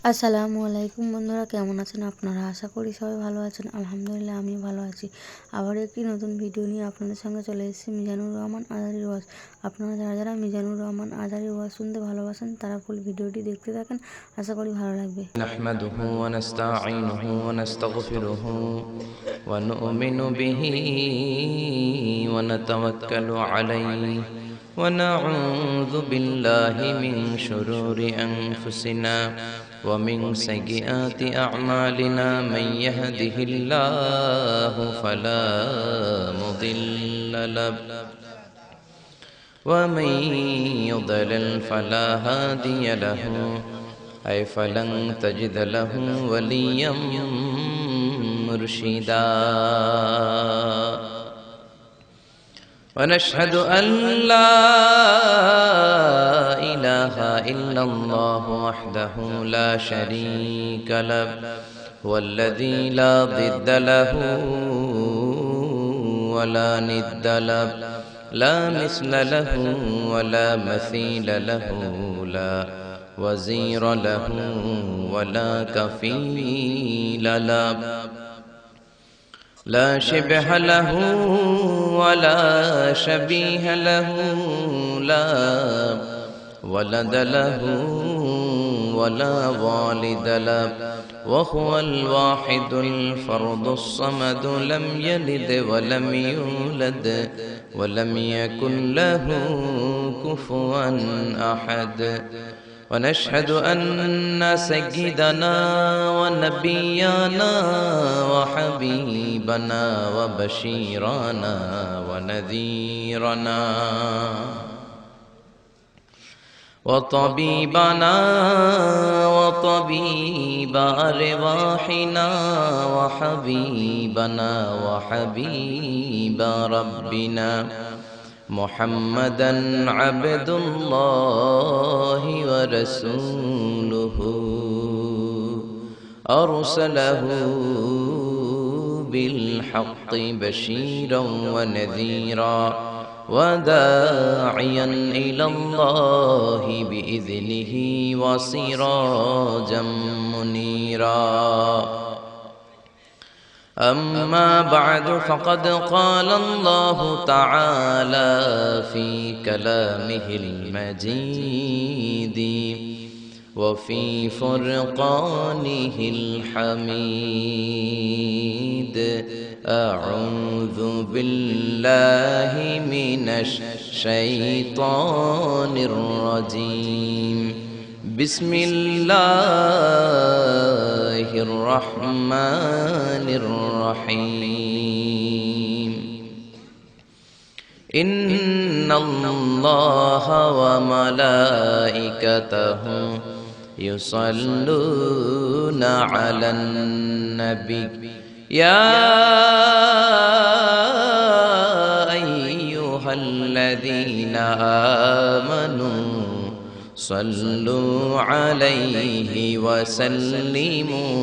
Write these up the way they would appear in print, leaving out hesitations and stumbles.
আসসালামু আলাইকুম বন্ধুরা, কেমন আছেন আপনারা? আশা করি সবাই ভালো আছেন। আলহামদুলিল্লাহ আমিও ভালো আছি। আবার একটি নতুন ভিডিও নিয়ে আপনাদের সঙ্গে চলে এসেছি মিজানুর রহমান আজারির ওয়াজ। আপনারা যারা যারা মিজানুর রহমান আজারির ওয়াজ শুনতে ভালোবাসেন তারা ফুল ভিডিওটি দেখতে থাকেন, আশা করি ভালো লাগবে। نحمده ونستعينه ونستغفره ونؤمن به ونتوكل عليه ونعوذ بالله من شرور أنفسنا ومن سيئات أعمالنا. من يهده الله فلا مضل له ومن يضلل فلا هادي له، أي فلن تجد له وليا مرشدا. ونشهد أن لا إله إلا الله وحده لا شريك له، والذي لا ضد له ولا ند له، لا مثل له ولا مثيل له، لا وزير له ولا كفيل له، لا شبه له ولا شبيه له، لا ولد له ولا والد له، وهو الواحد الفرد الصمد، لم يلد ولم يولد ولم يكن له كفوا أحد. ونشهد أن سيدنا ونبينا وحبيبنا وبشيرنا ونذيرنا وطبيبنا وطبيب أرواحنا وحبيبنا وحبيب ربنا محمدا عبد الله ورسوله، أرسله بالحق بشيرا ونذيرا وداعيا إلى الله بإذنه وسراجا منيرا. أما بعد، فقد قال الله تعالى في كلامه المجيد وفي فرقانه الحميد: أعوذ بالله من الشيطان الرجيم، بسم الله الرحمن الرحيم. إن الله وملائكته يصلون على النبي، يا أيها الذين آمنوا صلوا عليه وسلموا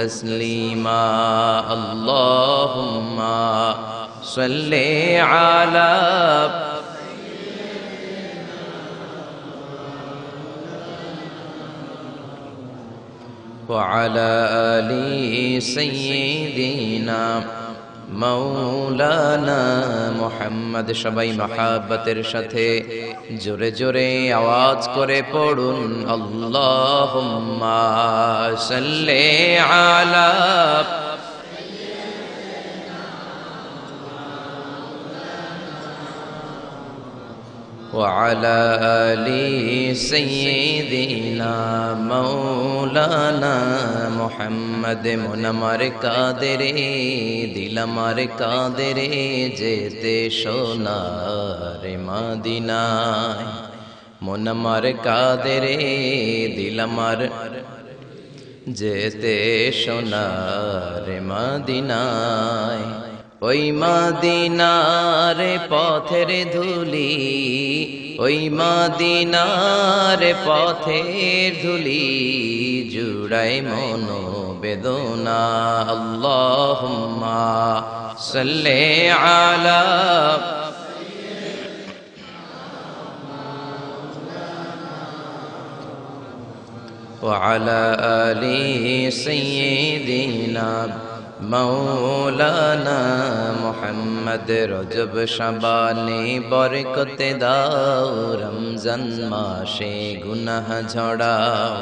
تسليما. اللهم صل على وعلى آل سيدنا মৌলানা মুহাম্মদ। সবাই মহাব্বতের সাথে জোরে জোরে আওয়াজ করে পড়ুন আল্লাহুম্মা সাল্লি আলা وعلى آل سيدنا مولانا محمد। মন আমার কাঁদে রে, দিল আমার কাঁদে রে, যেতে সোনার মদিনায়। মন আমার কাঁদে রে, দিল আমার যেতে সোনার মদিনায়। ওই মদিনার পথের ধুলি, ওই মদিনার পথের ধুলি জুড়াই মনো বেদনা। আল্লাহুম্মা সাল্লি আলা وعلى آل سيدنا مولانا محمد রজব শাবানে বরকত দাও রমজান মাসে গুনাহ ঝড়াও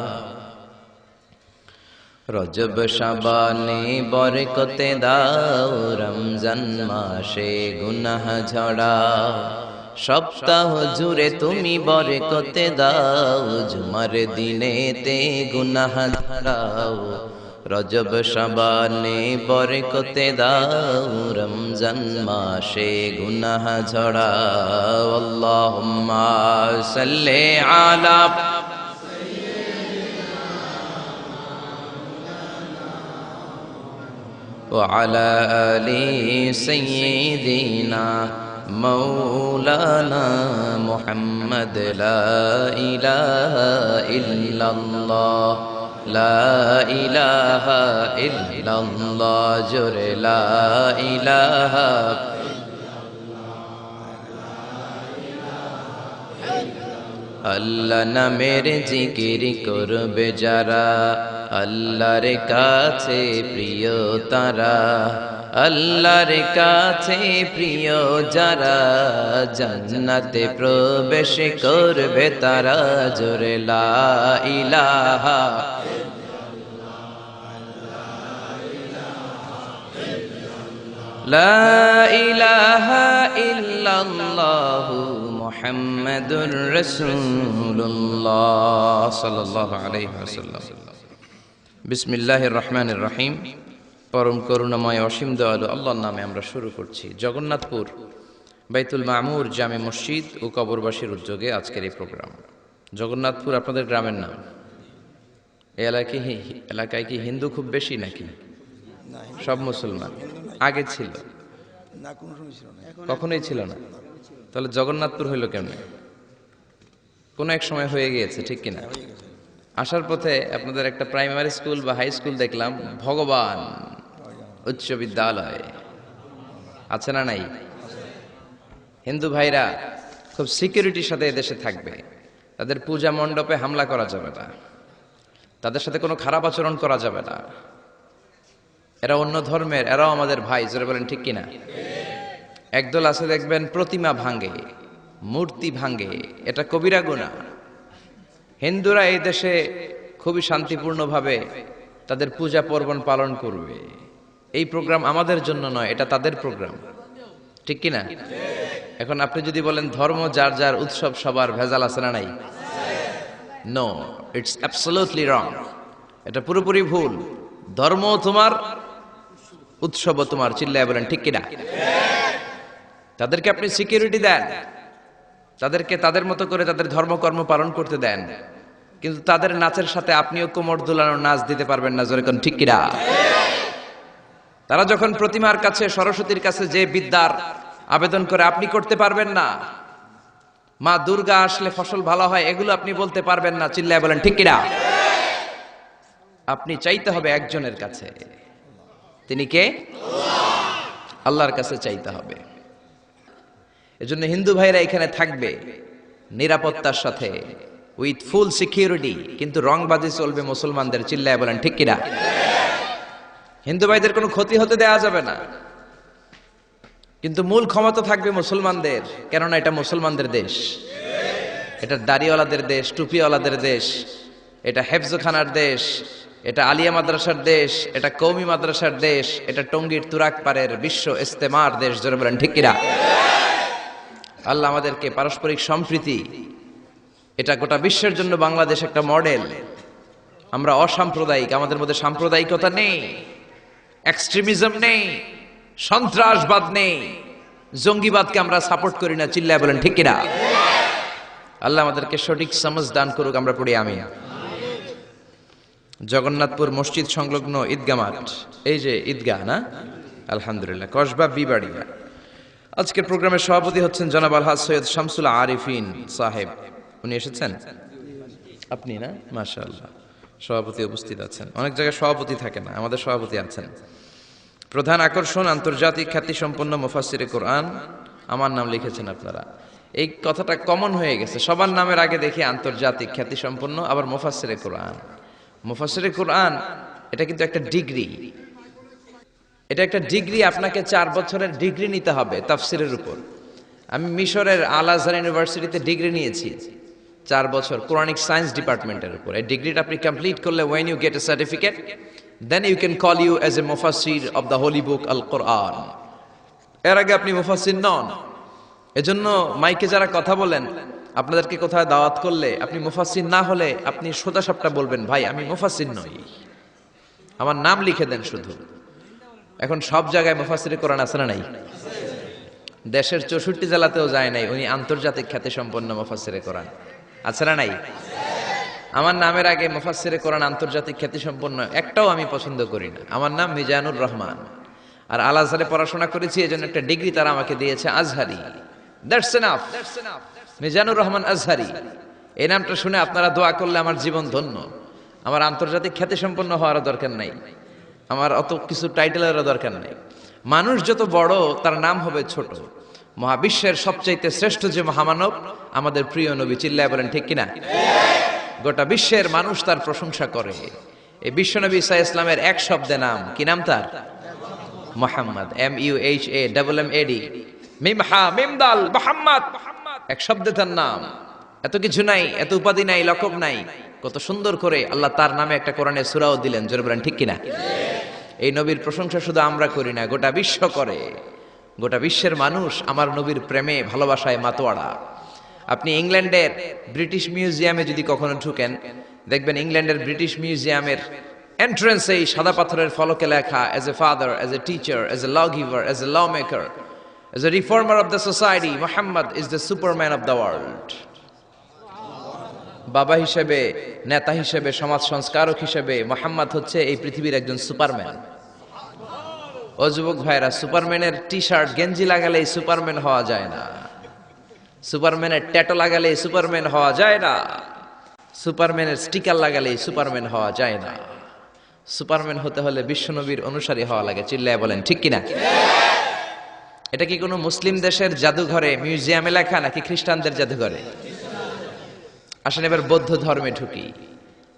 রজব শাবানে বরকত দাও রমজান মাসে গুনাহ ঝড়াও সপ্তাহ জুড়ে তুমি বরকত দাও জুমার দিনেতে গুনাহ ঝড়াও রজব শাবানে বরকত দাও রমজান মাসে গুনাহ ঝড়াও আল্লাহুম্মা সাল্লি আলা وعلى آل سيدنا مولانا محمد لا إله إلا الله لا إله إلا الله جر لا إله আল্লাহ নামের জিকির করবে যারা আল্লাহর কাছে প্রিয় তারা আল্লাহর কাছে প্রিয় যারা জান্নাতে প্রবেশ করবে তারা জোরে লা ইলাহা লা ইলাহা ইল্লাল্লাহু মুহাম্মাদুর রাসূলুল্লাহ সাল্লাল্লাহু আলাইহি ওয়াসাল্লাম বিসমিল্লাহির রহমানির রহিম পরম করুণাময় অসীম দয়ালু আল্লাহর নামে আমরা শুরু করছি জগন্নাথপুর বাইতুল মামুর জামে মসজিদ ও কবরবাসীর উদ্যোগে আজকের এই প্রোগ্রাম জগন্নাথপুর আপনাদের গ্রামের নাম এই এলাকায় কি হিন্দু খুব বেশি নাকি সব মুসলমান আগে ছিল না কোনো সময় ছিল না কখনোই ছিল না তাহলে জগন্নাথপুর হইল কেমনে কোন এক সময় হয়ে গিয়েছে ঠিক কিনা আসার পথে আপনাদের একটা প্রাইমারি স্কুল বা হাই স্কুল দেখলাম ভগবান উচ্চ বিদ্যালয় আছে না নাই হিন্দু ভাইরা খুব সিকিউরিটির সাথে এদেশে থাকবে তাদের পূজা মণ্ডপে হামলা করা যাবে না তাদের সাথে কোনো খারাপ আচরণ করা যাবে না এরা অন্য ধর্মের এরাও আমাদের ভাই জোরে বলেন ঠিক কিনা একদল আছে দেখবেন প্রতিমা ভাঙে মূর্তি ভাঙে এটা কবিরা গুনাহ হিন্দুরা এই দেশে খুবই শান্তিপূর্ণভাবে তাদের পূজা পার্বণ পালন করবে এই প্রোগ্রাম আমাদের জন্য নয় এটা তাদের প্রোগ্রাম ঠিক কিনা এখন আপনি যদি বলেন ধর্ম যার যার উৎসব সবার ভেজাল আছে না নাই নো ইটস অ্যাবসলিউটলি রং এটা পুরোপুরি ভুল ধর্ম তোমার উৎসব তোমার চিল্লায় বলেন ঠিক কিনা তাদেরকে আপনি সিকিউরিটি দেন তাদেরকে তাদের মতো করে তাদের ধর্মকর্ম পালন করতে দেন কিন্তু তাদের নাচের সাথে আপনিও কোমর দুলানোর নাচ দিতে পারবেন না জোরে কোন ঠিক কিনা তারা যখন প্রতিমার কাছে সরস্বতীর কাছে যে বিদ্যার আবেদন করে আপনি করতে পারবেন না মা দুর্গা আসলে ফসল ভালো হয় এগুলো আপনি বলতে পারবেন না চিল্লায় বলেন ঠিক কিনা আপনি চাইতে হবে একজনের কাছে তিনি কে আল্লাহর কাছে চাইতে হবে এজন্য হিন্দু ভাইরা এখানে থাকবে নিরাপত্তার সাথে উইথ ফুল সিকিউরিটি কিন্তু রংবাজি চলবে মুসলমানদের চিল্লায় বলেন ঠিক কিনা হিন্দু ভাইদের কোনো ক্ষতি হতে দেওয়া যাবে না কিন্তু মূল ক্ষমতা থাকবে মুসলমানদের কেননা এটা মুসলমানদের দেশ এটা দাড়িওয়ালাদের দেশ টুপিওয়ালাদের দেশ এটা হেফজখানার দেশ এটা আলিয়া মাদ্রাসার দেশ এটা কওমি মাদ্রাসার দেশ এটা টঙ্গীর তুরাকপাড়ের বিশ্ব ইস্তেমার দেশ জোরে বলেন ঠিক কিনা আল্লাহ আমাদেরকে পারস্পরিক সম্প্রীতি এটা গোটা বিশ্বের জন্য বাংলাদেশ একটা মডেল আমরা অসাম্প্রদায়িক আমাদের মধ্যে সাম্প্রদায়িকতা নেই এক্সট্রিমিজম নেই সন্ত্রাসবাদ নেই জঙ্গিবাদকে আমরা সাপোর্ট করি না চিল্লায় বলেন ঠিক কিনা আল্লাহ আমাদেরকে সঠিক সমঝ দান করুক আমরা পড়ি আমিন জগন্নাথপুর মসজিদ সংলগ্ন ঈদগাহ মাঠ এই যে ঈদগাহ না আলহামদুলিল্লাহ কসবা বিবাড়িয়া আজকের প্রোগ্রামের সভাপতি হচ্ছেন জনাব আলহাজ সৈয়দ শামসুল আরিফিন সাহেব উনি এসেছেন আপনি না মাশাআল্লাহ সভাপতি উপস্থিত আছেন অনেক জায়গায় সভাপতি থাকে না আমাদের সভাপতি আছেন প্রধান আকর্ষণ আন্তর্জাতিক খ্যাতিসম্পন্ন মুফাসসিরে কোরআন আমার নাম লিখেছেন আপনারা এই কথাটা কমন হয়ে গেছে সবার নামের আগে দেখি আন্তর্জাতিক খ্যাতিসম্পন্ন আবার মুফাসসিরে কোরআন মুফাসসিরে কোরআন এটা কিন্তু একটা ডিগ্রি, এটা একটা ডিগ্রি। আপনাকে 4 বছরের ডিগ্রি নিতে হবে তাফসিরের উপর। আমি মিশরের আল আজহার ইউনিভার্সিটিতে ডিগ্রি নিয়েছি 4 বছর কোরআনিক সায়েন্স ডিপার্টমেন্টের উপর। এই ডিগ্রিটা আপনি কমপ্লিট করলে when you get a certificate then you can call you as a mufassir of the holy book al Quran। এর আগে আপনি মুফাসসির নন। এজন্য মাইকে যারা কথা বলেন, আপনাদেরকে কোথাও দাওয়াত করলে আপনি মুফাসসির না হলে আপনি সোজাসাপটা বলবেন, ভাই আমি মুফাসসির নই, আমার নাম লিখে দেন শুধু। এখন সব জায়গায় মুফাসসিরে কোরআন আছে না নাই? দেশের 64 জেলাতেও যায় নাই, উনি আন্তর্জাতিক খ্যাতি সম্পন্ন মুফাসসিরে কোরআন আছে না নাই? আমার নামের আগে মুফাসসিরে কোরআন আন্তর্জাতিক খ্যাতি সম্পন্ন একটাও আমি পছন্দ করি না। আমার নাম মিজানুর রহমান, আর আল আজহারে পড়াশোনা করেছি, এজন্য একটা ডিগ্রি তারা আমাকে দিয়েছে আজহারি। That's enough. মিজানুর রহমান আজহারি, এই নামটা শুনে আপনারা দোয়া করলে আমার জীবন ধন্য। আমার আন্তর্জাতিক খ্যাতি সম্পন্ন হওয়ার দরকার নাই, আমার অত কিছু টাইটেলেরও দরকার নেই। মানুষ যত বড় তার নাম হবে ছোট। মহাবিশ্বের সবচাইতে শ্রেষ্ঠ যে মহামানব আমাদের প্রিয় নবী, চিল্লায় বলেন ঠিক কিনা? গোটা বিশ্বের মানুষ তার প্রশংসা করে। এই বিশ্বনবী ঈসা ইসলামের এক শব্দে নাম, কি নাম তার? মুহাম্মদ, MUHAMMAD, মিম হা মিম দাল, মুহাম্মদ, এক শব্দে তার নাম। এত কিছু নাই, এত উপাধি নাই, লকব নাই, কত সুন্দর করে আল্লাহ তার নামে একটা কোরআনের সূরাও দিলেন। জোরে বলেন ঠিক কিনা? এই নবীর প্রশংসা শুধু আমরা করি না, গোটা বিশ্ব করে। গোটা বিশ্বের মানুষ আমার নবীর প্রেমে ভালোবাসায় মাতোয়ারা। আপনি ইংল্যান্ডের ব্রিটিশ মিউজিয়ামে যদি কখনো ঢুকেন, দেখবেন ইংল্যান্ডের ব্রিটিশ মিউজিয়ামের এন্ট্রান্সে এই সাদা পাথরের ফলকে লেখা, as a father, as a teacher, as a law giver, as a law maker, as a reformer of the society, Muhammad is the superman of the world. বাবা হিসেবে, নেতা হিসেবে, সমাজ সংস্কারক হিসেবে মুহাম্মদ হচ্ছে এই পৃথিবীর একজন সুপারম্যান। ও যুবক ভাইরা, সুপারম্যানের টি শার্ট গেঞ্জি লাগালে সুপারম্যান হওয়া যায় না, সুপারম্যানের ট্যাটু লাগালে সুপারম্যান হওয়া যায় না, সুপারম্যানের স্টিকার লাগালে সুপারম্যান হওয়া যায় না। সুপারম্যান হতে হলে বিশ্বনবীর অনুসারী হওয়া লাগে। চিল্লায় বলেন ঠিক কিনা? এটা কি কোনো মুসলিম দেশের জাদুঘরে, মিউজিয়ামে লেখা, নাকি খ্রিস্টানদের জাদুঘরে? আসেন এবার বৌদ্ধ ধর্মে ঢুকি।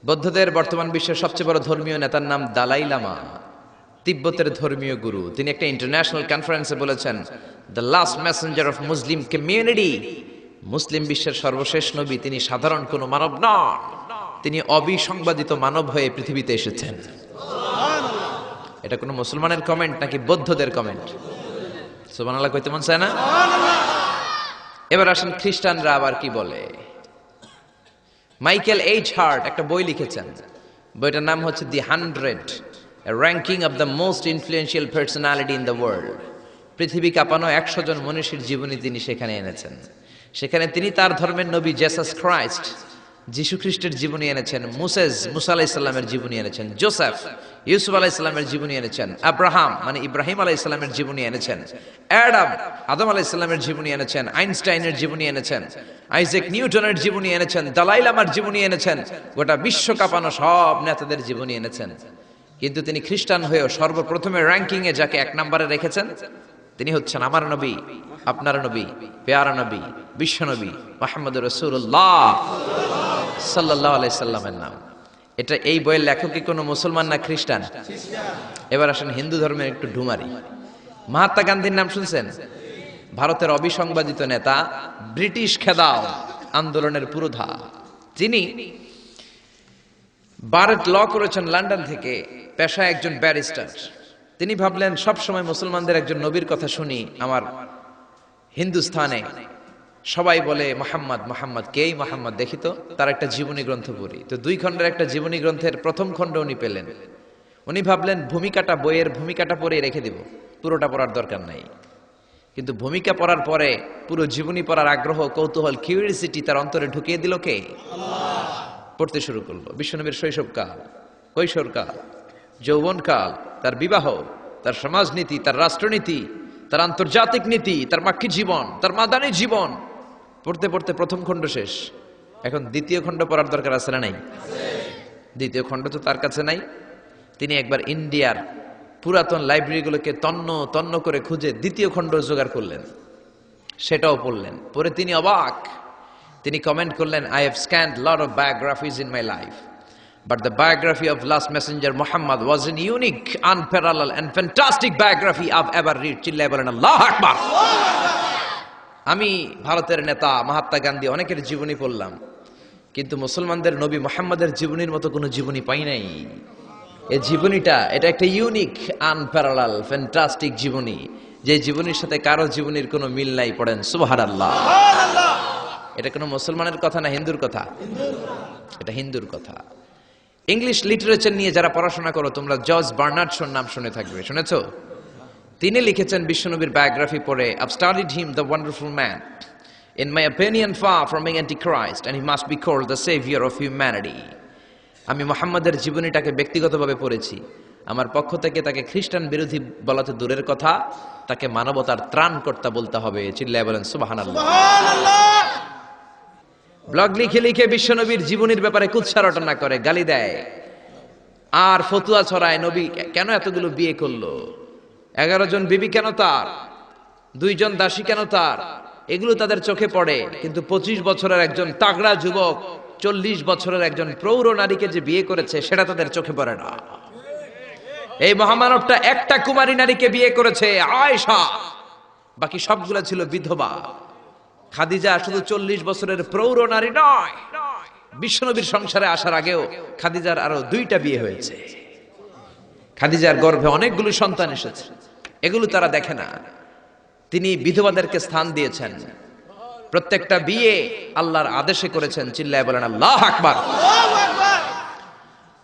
বৌদ্ধদের বর্তমান বিশ্বের সবচেয়ে বড় ধর্মীয় নেতার নাম দালাই লামা, তিব্বতের ধর্মীয় গুরু। তিনি একটা ইন্টারন্যাশনাল কনফারেন্সে বলেছেন, the last messenger of Muslim community, মুসলিম বিশ্বের সর্বশেষ নবী, তিনি সাধারণ কোনো মানব নন, তিনি অবিসংবাদিত মানব হয়ে পৃথিবীতে এসেছেন। এটা কোনো মুসলমানের কমেন্ট নাকি বৌদ্ধদের কমেন্ট? সুবহানাল্লাহ কইতে মন চায় না? এবার আসেন খ্রিস্টানরা আবার কি বলে। মাইকেল এইচ হার্ট একটা বই লিখেছেন, বইটার নাম হচ্ছে দি 100, a ranking of the most influential personality in the world। পৃথিবী কাঁপানো 100 জন মনীষীর জীবনী তিনি সেখানে এনেছেন। সেখানে তিনি তার ধর্মের নবী জেসাস খ্রাইস্ট, যিশু খ্রিস্টের জীবনী এনেছেন, মুসা আলাইহিস সালামের জীবনী এনেছেন, জোসেফ, ইউসুফ আলাইহিস সালামের জীবনী এনেছেন, আব্রাহাম মানে ইব্রাহিম আলাইহিস সালামের জীবনী এনেছেন, আদম আলাইহিস সালামের জীবনী এনেছেন, আইনস্টাইনের জীবনী এনেছেন, আইজাক নিউটনের জীবনী এনেছেন, দালাই লামার জীবনী এনেছেন, গোটা বিশ্ব কাঁপানো সব নেতাদের জীবনী এনেছেন। কিন্তু তিনি খ্রিস্টান হয়েও সর্বপ্রথমে র্যাঙ্কিং এ যাকে 1 নম্বরে রেখেছেন তিনি হচ্ছেন আমার নবী, আপনার নবী, পেয়ারা নবী, বিশ্ব নবী মুহাম্মদুর রাসূলুল্লাহ সাল্লাল্লাহু আলাইহি সাল্লামের নাম। এটা এই বইয়ের লেখক কি কোনো মুসলমান না খ্রিস্টান? এবার আসেন হিন্দু ধর্মের একটু ঢুমারি। মহাত্মা গান্ধীর নাম শুনছেন? ভারতের অবিসংবাদিত নেতা, ব্রিটিশ খেদাও আন্দোলনের পুরোধা। তিনি বারেট ল করেছেন লন্ডন থেকে, পেশায় একজন ব্যারিস্টার। তিনি ভাবলেন সব সময় মুসলমানদের একজন নবীর কথা শুনি, আমার হিন্দুস্থানে সবাই বলে মোহাম্মদ, মোহাম্মদ, কেই মোহাম্মদ, দেখি তো তার একটা জীবনী গ্রন্থ পড়ি। তো 2 খণ্ডের একটা জীবনী গ্রন্থের প্রথম খণ্ড উনি পেলেন। উনি ভাবলেন ভূমিকাটা, বইয়ের ভূমিকাটা পড়ে রেখে দিব, পুরোটা পড়ার দরকার নাই। কিন্তু ভূমিকা পড়ার পরে পুরো জীবনী পড়ার আগ্রহ, কৌতূহল, কিউরিওসিটি তার অন্তরে ঢুকিয়ে দিল কে? আল্লাহ। পড়তে শুরু করলো। বিশ্বনবীর শৈশবকাল, কৈশোরকাল, যৌবনকাল, তার বিবাহ, তার সমাজনীতি, তার রাষ্ট্রনীতি, তার আন্তর্জাতিক নীতি, তার মাক্কি জীবন, তার মাদানী জীবন। পড়তে পড়তে প্রথম খণ্ড শেষ। এখন দ্বিতীয় খণ্ড পড়ার দরকার আছে না নাই? দ্বিতীয় খণ্ড তো তার কাছে নাই। তিনি একবার ইন্ডিয়ার পুরাতন লাইব্রেরিগুলোকে তন্ন তন্ন করে খুঁজে দ্বিতীয় খণ্ড জোগাড় করলেন, সেটাও পড়লেন। পরে তিনি অবাক। তিনি কমেন্ট করলেন, I have scanned lot of biographies in my life, But the biography of last messenger Muhammad was an unique, unparalleled and fantastic biography I've ever read. চিল্লায় বলেন আল্লাহু আকবার। আমি ভারতের নেতা মহাত্মা গান্ধী অনেকের জীবনী পড়লাম, কিন্তু মুসলমানদের নবী মুহাম্মাদের জীবনীর মতো কোনো জীবনী পাই নাই। এই জীবনীটা এটা একটা ইউনিক, আনপ্যারালাল, ফ্যান্টাস্টিক জীবনী, যে জীবনীর সাথে কারো জীবনীর কোনো মিল নাই। পড়েন সুবহানাল্লাহ। এটা কোনো মুসলমানের কথা না হিন্দুর কথা? এটা হিন্দুর কথা। ইংলিশ লিটারেচার নিয়ে যারা পড়াশোনা করো তোমরা জর্জ বার্নার্ড শোর নাম শুনে থাকবে, শুনেছো? তিনি লিখেছেন বিশ্বনবীর বায়োগ্রাফি পড়ে, I've studied him, the wonderful man. In my opinion, far from being antichrist, and he must be called the savior of humanity. আমি মুহাম্মাদের জীবনীটাকে ব্যক্তিগতভাবে পড়েছি। আমার পক্ষ থেকে তাকে খ্রিস্টান বিরোধী বলাতে দূরের কথা, তাকে মানবতার ত্রাণকর্তা বলতে হবে। চিল্লায় বলেন সুবহানাল্লাহ। ব্লগ লিখে লিখে বিশ্বনবীর জীবনীর ব্যাপারে কুৎসা রটনা করে, গালি দেয় আর ফতুয়া ছড়ায়। নবী কেন এতগুলো বিয়ে করলো, 11 জন বিবি কেন তার, 2 জন দাসী কেন তার, এগুলো তাদের চোখে পড়ে। কিন্তু 25 বছরের একজন তাগড়া যুবক 40 বছরের একজন প্রৌঢ় নারীকে যে বিয়ে করেছে সেটা তাদের চোখে পড়ে না। এই মহামানবটা একটা কুমারী নারীকে বিয়ে করেছে, আয়েশা, বাকি সবগুলা ছিল বিধবা। খাদিজা শুধু 40 বছরের প্রৌঢ় নারী নয়, বিশ্বনবীর সংসারে আসার আগেও খাদিজার আরো 2টা বিয়ে হয়েছে। খাদিজার গর্ভে অনেকগুলো সন্তান এসেছে, এগুলো তারা দেখে না। তিনি বিধবাদেরকে স্থান দিয়েছেন, প্রত্যেকটা বিয়ে আল্লাহর আদেশে করেছেন। চিল্লায় বলেন আল্লাহু আকবার।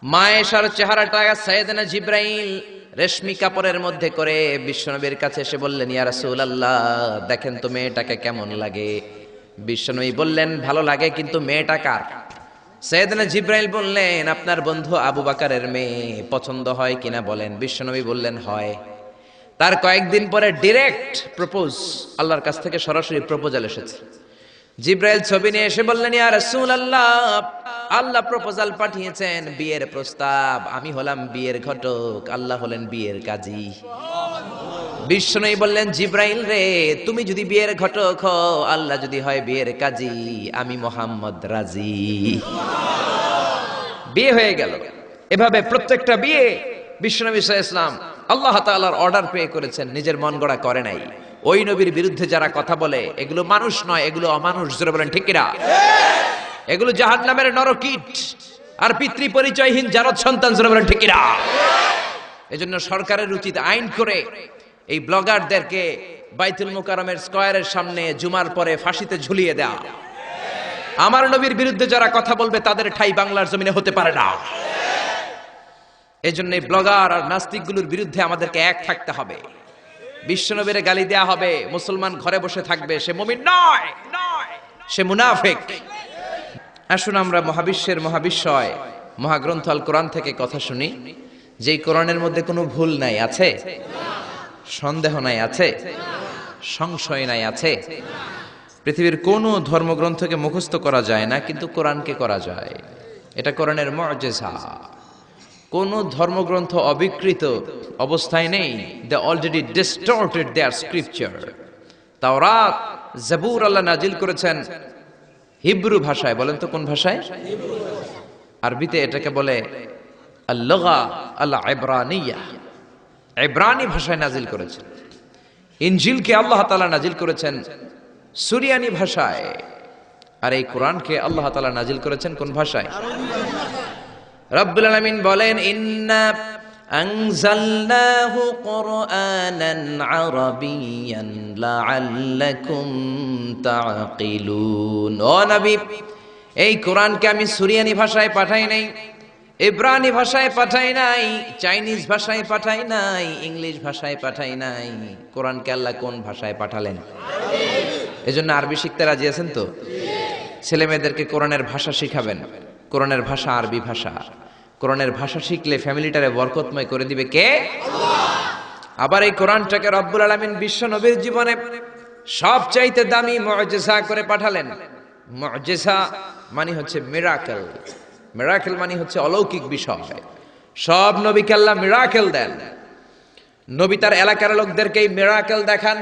মায়েশার চেহারাটা সাইয়েদনা জিবরাইল রেশমি কাপড়ের মধ্যে করে বিশ্বনবীর কাছে এসে বললেন, ইয়া রাসূলুল্লাহ, দেখেন তো মেয়েটাকে কেমন লাগে। বিশ্বনবী বললেন, ভালো লাগে, কিন্তু মেয়েটা কার? সাইয়েদনা জিবরাইল বললেন, আপনার বন্ধু আবু বকরের মেয়ে, পছন্দ হয় কিনা বলেন। বিশ্বনবী বললেন হয়। তার কয়েকদিন পরে ডিরেক্ট প্রপোজ, আল্লাহর কাছ থেকে সরাসরি প্রপোজাল এসেছে। জিবরাইল ছবি নিয়ে এসে বললেন, ইয়া রাসূলুল্লাহ, আল্লাহ প্রপোজাল পাঠিয়েছেন, বিয়ের প্রস্তাব। আমি হলাম বিয়ের ঘটক, আল্লাহ হলেন বিয়ের কাজী। বিশ্বনবী বললেন, জিবরাইল রে, তুমি যদি বিয়ের ঘটক হও, আল্লাহ যদি হয় বিয়ের কাজী, আমি মুহাম্মদ রাজি। বিয়ে হয়ে গেল। এভাবে প্রত্যেকটা বিয়ে বিশ্বনবী সাল্লাল্লাহু আলাইহি ওয়াসাল্লাম আল্লাহ তাআলার অর্ডার পেয়ে করেছেন, নিজের মন গড়া করে নাই। ওই নবীর বিরুদ্ধে যারা কথা বলে এগুলো মানুষ নয়, এগুলো অমানুষ। জোরে বলেন ঠিক কিনা? এগুলো জাহান্নামের নরকীট আর পিতৃ পরিচয়হীন জারদ সন্তান। জোরে বলেন ঠিক কিনা? এজন্য সরকারের উচিত আইন করে এই ব্লগারদেরকে বাইতুল মুকাররমের স্কয়ারের সামনে জুমার পরে ফাঁসিতে ঝুলিয়ে দেয়া। আমার নবীর বিরুদ্ধে যারা কথা বলবে তাদের ঠাঁই বাংলার জমিনে হতে পারে না। এজন্য এই ব্লগার আর নাস্তিকগুলোর বিরুদ্ধে আমাদেরকে এক থাকতে হবে। বিশ্বনবীর গালি দেয়া হবে, মুসলমান ঘরে বসে থাকবে, সে মুমিন নয়, সে মুনাফিক। আসুন আমরা মহাবিশ্বের মহাবিশ্বয় মহাগ্রন্থ আল কোরআন থেকে কথা শুনি, যে কোরআনের মধ্যে কোনো ভুল নাই, আছে? সন্দেহ নাই, আছে? সংশয় নাই, আছে? পৃথিবীর কোনো ধর্মগ্রন্থকে মুখস্থ করা যায় না, কিন্তু কোরআনকে করা যায়। এটা কোরআনের মুআজিজা। কোন ধর্মগ্রন্থ অবিকৃত অবস্থায় নেই। They already distorted their scripture. তাওরাত, জাবুর আল্লাহ নাজিল করেছেন হিব্রু ভাষায়। বলেন তো কোন ভাষায়? আরবিতে এটাকে বলে আল-লুগা আল-ইব্রানিয়া। ইব্রানি ভাষায় নাজিল করেছেন। ইনজিলকে আল্লাহ তাআলা নাজিল করেছেন সুরিয়ানি ভাষায়। আর এই কোরআনকে আল্লাহ তাআলা নাজিল করেছেন কোন ভাষায়? রব্বুল আলামিন বলেন, ইন্না আনজালনাহু কুরআনান আরাবিয়্যান লাআল্লাকুম তাআকিলুন। ও নবী, এই কোরআনকে আমি সুরিয়ানি ভাষায় পাঠাই নাই, ইব্রানি ভাষায় পাঠাই নাই, চাইনিজ ভাষায় পাঠাই নাই, ইংলিশ ভাষায় পাঠাই নাই। কোরআনকে আল্লাহ কোন ভাষায় পাঠালেন? এজন্য আরবি শিখতে রাজি আছেন তো? ছেলে মেয়েদেরকে কোরআনের ভাষা শিখাবেন। কোরআনের ভাষা আরবি ভাষা। কোরআনের ভাষা শিখলে ফ্যামিলিটারে বরকতময় করে দিবে কে? আল্লাহ। আবার এই কোরআনটাকে রব্বুল আলামিন বিশ্ব নবীর জীবনে সবচাইতে দামি মুআজিজা করে পাঠালেন। মুআজিজা মানে হচ্ছে মিরাকেল। মিরাকেল মানে হচ্ছে অলৌকিক বিষয়। সব নবীকে আল্লাহ মিরাকেল দেন। নবী তার এলাকার লোকদেরকে এই মিরাকেল দেখান।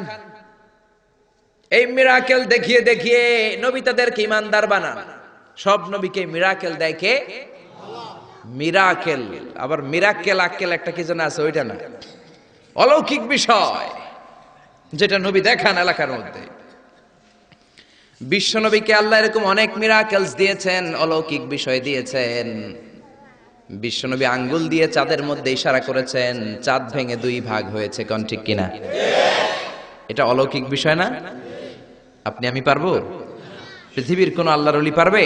এই মিরাকেল দেখিয়ে দেখিয়ে নবী তাদেরকে ঈমানদার বানান। সব নবীকে মিরাকেল দেয় কে? মিরাকেল, আবার মিরাক্কেল আক্কেল একটা কি যেন আছে, ওইটা না, অলৌকিক বিষয় যেটা নবী দেখান এলাকার মধ্যে। বিশ্ব নবীকে আল্লাহ এরকম অনেক মিরাকেলস দিয়েছেন, অলৌকিক বিষয় দিয়েছেন। বিশ্বনবী আঙ্গুল দিয়ে চাঁদের মধ্যে ইশারা করেছেন, চাঁদ ভেঙে 2 ভাগ হয়েছে, কোন ঠিক কিনা? এটা অলৌকিক বিষয় না? আপনি আমি পারবো? পৃথিবীর কোন আল্লাহর ওলি পারবে?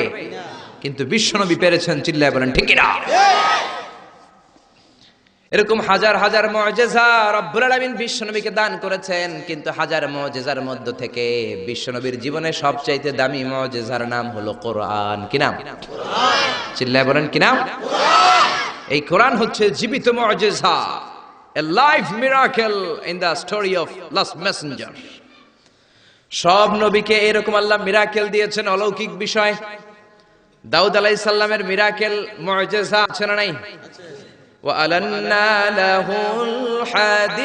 কিন্তু বিশ্বনবী পেরেছেন, চিল্লায় বলেন ঠিক কিনা? এরকম হাজার হাজার মুআজিজা রব্বুল আলামিন বিশ্বনবীকে দান করেছেন, কিন্তু হাজার মুআজিজার মধ্য থেকে বিশ্বনবীর জীবনে সবচাইতে দামি মুআজিজার নাম হলো কোরআন। কি নাম? কোরআন। চিল্লায় বলেন কি নাম? কোরআন। এই কোরআন হচ্ছে জীবিত মুআজিজা, a live miracle in the story of last messenger। সব নবীকে এরকম আল্লাহ মিরাকেল দিয়েছেন, অলৌকিক বিষয়। দাউদ আলাইহিস সালামের মিরাকেল মুআজিজা আছে না নাই? وَأَلَنَّا لَهُ الْحَدِيدِ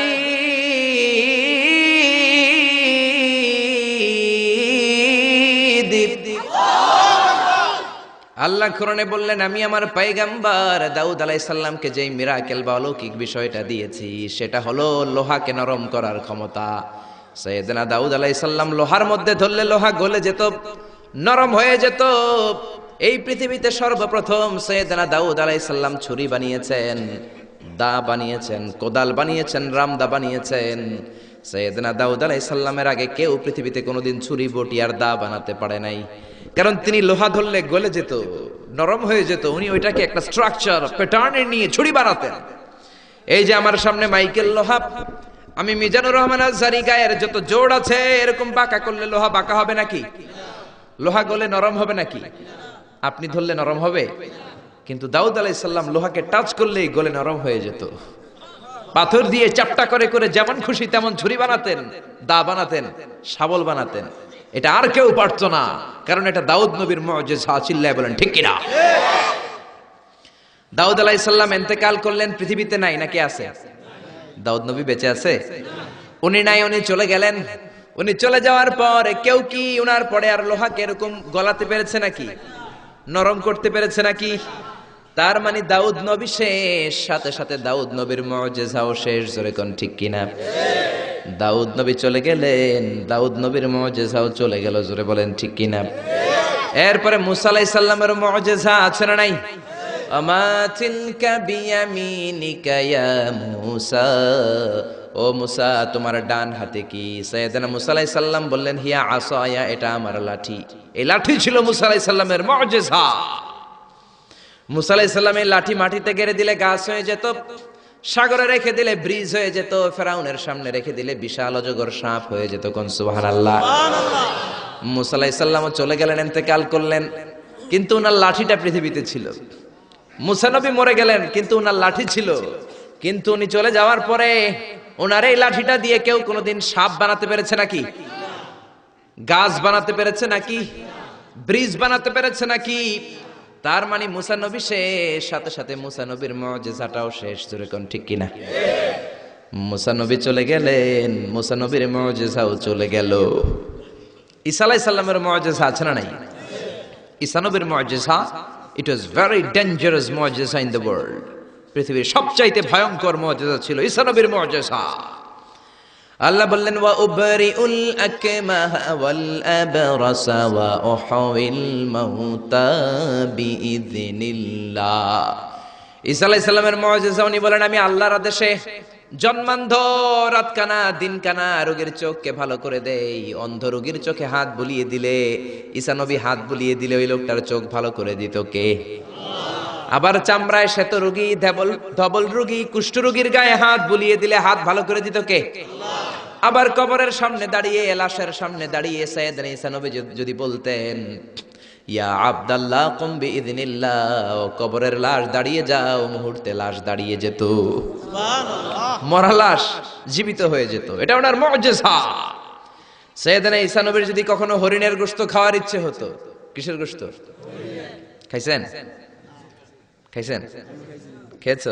আল্লাহ কোরআনে বললেন, আমি আমার পয়গম্বর দাউদ আলাইহিস সালামকে যেই মিরাকেল বা অলৌকিক বিষয়টা দিয়েছি সেটা হলো লোহাকে নরম করার ক্ষমতা। সাইয়েদনা দাউদ আলাইহিস সালাম লোহার মধ্যে ধরলে লোহা গলে যেত, নরম হয়ে যেত। এই পৃথিবীতে সর্বপ্রথম সাইয়েদনা দাউদ আলাইহিস সালাম ছুরি বানিয়েছেন, দা বানিয়েছেন, কোদাল বানিয়েছেন, রামদা বানিয়েছেন। সাইয়েদনা দাউদ আলাইহিস সালামের আগে কেউ পৃথিবীতে কোনোদিন ছুরি বটি আর দা বানাতে পারে নাই, কারণ তিনি লোহা ধরলে গলে যেত, নরম হয়ে যেত। উনি ওইটাকে একটা স্ট্রাকচার প্যাটার্নে নিয়ে ছুরি বানাতেন। এই যে আমার সামনে মাইকেল লোহা, আমি মিজানুর রহমান আজহারী গায়ের যত জোড় আছে এরকম বাঁকা করলে লোহা বাঁকা হবে নাকি? লোহা গলে নরম হবে নাকি? আপনি ধরলে নরম হবে? কিন্তু দাউদ আলাইহিস সালাম লোহাকে টাচ করলেই গলে নরম হয়ে যেত। পাথর দিয়ে চাপটা করে করে যেমন খুশি তেমন ছুরি বানাতেন, দা বানাতেন, শাবল বানাতেন। এটা আর কেউ পারতো না, কারণ এটা দাউদ নবীর মুআজিজা। চিল্লায় বলেন ঠিক কিনা? দাউদ আলাইহিস সালাম ইন্তেকাল করলেন, পৃথিবীতে নাই নাকি আছে? দাউদ নবী বেঁচে আছে? উনি নাই, উনি চলে গেলেন। উনি চলে যাওয়ার পর কেউ কি উনার পরে আর লোহাকে এরকম গলাতে পেরেছে নাকি? নরম করতে পেরেছে নাকি? তার মানে দাউদ নবী শেষ, সাথে সাথে দাউদ নবীর মুআজিজাও শেষ। জোরে কোন ঠিক কিনা? দাউদ নবী চলে গেলেন, দাউদ নবীর মুআজিজাও চলে গেল। জোরে বলেন ঠিক কিনা? এরপরে মুসা আলাইহিস সালামের মুআজিজা আছে না নাই? আমা তিলকা বিয়ামিনিকা ইয়া মুসা, ও মুসা তোমার ডান হাতে কি? সাইয়েদনা মুসা আলাইহিস সালাম বললেন, হিয়া আসায়া, এটা আমার লাঠি। এই লাঠি ছিল মুসা আলাইহিস সালামের মুআজিজা। মুসা আলাইহিস সালাম এই লাঠি মাটিতে গেড়ে দিলে গাছ হয়ে যেত, সাগরে রেখে দিলে ব্রিজ হয়ে যেত, ফেরাউনের সামনে রেখে দিলে বিশাল অজগর সাপ হয়ে যেত। কোন সুবহানাল্লাহ। মুসা আলাইহিস সালাম চলে গেলেন, ইন্তেকাল করলেন, কিন্তু ওনার লাঠিটা পৃথিবীতে ছিল। মুসা নবী মরে গেলেন, কিন্তু ওনার লাঠি ছিল। কিন্তু উনি চলে যাওয়ার পরে ওনার এই লাঠিটা দিয়ে কেউ কোনোদিন সাপ বানাতে পেরেছে নাকি? গাছ বানাতে পেরেছে নাকি? ব্রিজ বানাতে পেরেছে নাকি? তার মানে মুসা নবী শেষ, সাথে সাথে মুসা নবীর মুআজিজাটাও শেষ। জোরে কোন ঠিক কিনা? মুসা নবী চলে গেলেন, মুসা নবীর মুআজিজাও চলে গেল। ঈসা আলাইহিস সালামের মুআজিজা আছে না নাই? ঈসা নবীর মুআজিজা, ইট ওয়াজ ভেরি ডেঞ্জারাস মুআজিজা ইন দ্য ওয়ার্ল্ড। পৃথিবীর সবচাইতে ভয়ঙ্কর মুআজিজা ছিল ঈসা নবীর মুআজিজা। আল্লাহ বললেন, ওয়া উবরিউল আকমাহা ওয়াল আবরাসা ওয়া উহয়িল মাউতা বিইযনিল্লাহ। ঈসা আলাইহিস সালামের মুআজিজা, উনি বলেন, আমি আল্লাহর আদেশে জন্মান্ধ, রাতকানা, দিনকানা রোগীর চোখকে ভালো করে দেই। অন্ধ রোগীর চোখে হাত বুলিয়ে দিলে, ঈসা নবী হাত বুলিয়ে দিলে ওই লোকটার চোখ ভালো করে দিত কে? আবার চামড়ায় শ্বেত রোগী, ধবল রোগী, কুষ্ঠ রোগীর গায়ে হাত বুলিয়ে দিলে হাত ভালো করে দিত কে? আবার কবরের সামনে দাঁড়িয়ে, লাশের সামনে দাঁড়িয়ে সাইয়েদনা ঈসা নবী যদি বলতেন, ইয়া আব্দাল্লাহ কুম বিইযনিল্লাহ, কবরের লাশ দাঁড়িয়ে যাও, মুহূর্তে লাশ দাঁড়িয়ে যেত। সুবহানাল্লাহ। মরা লাশ জীবিত হয়ে যেত। এটা ওনার মুআজিজা। সাইয়েদনা ঈসা নবীর যদি কখনো হরিণের গোশত খাওয়ার ইচ্ছে হতো, কিসের গোশত খাইছেন? খাইছেন? খেয়েছো?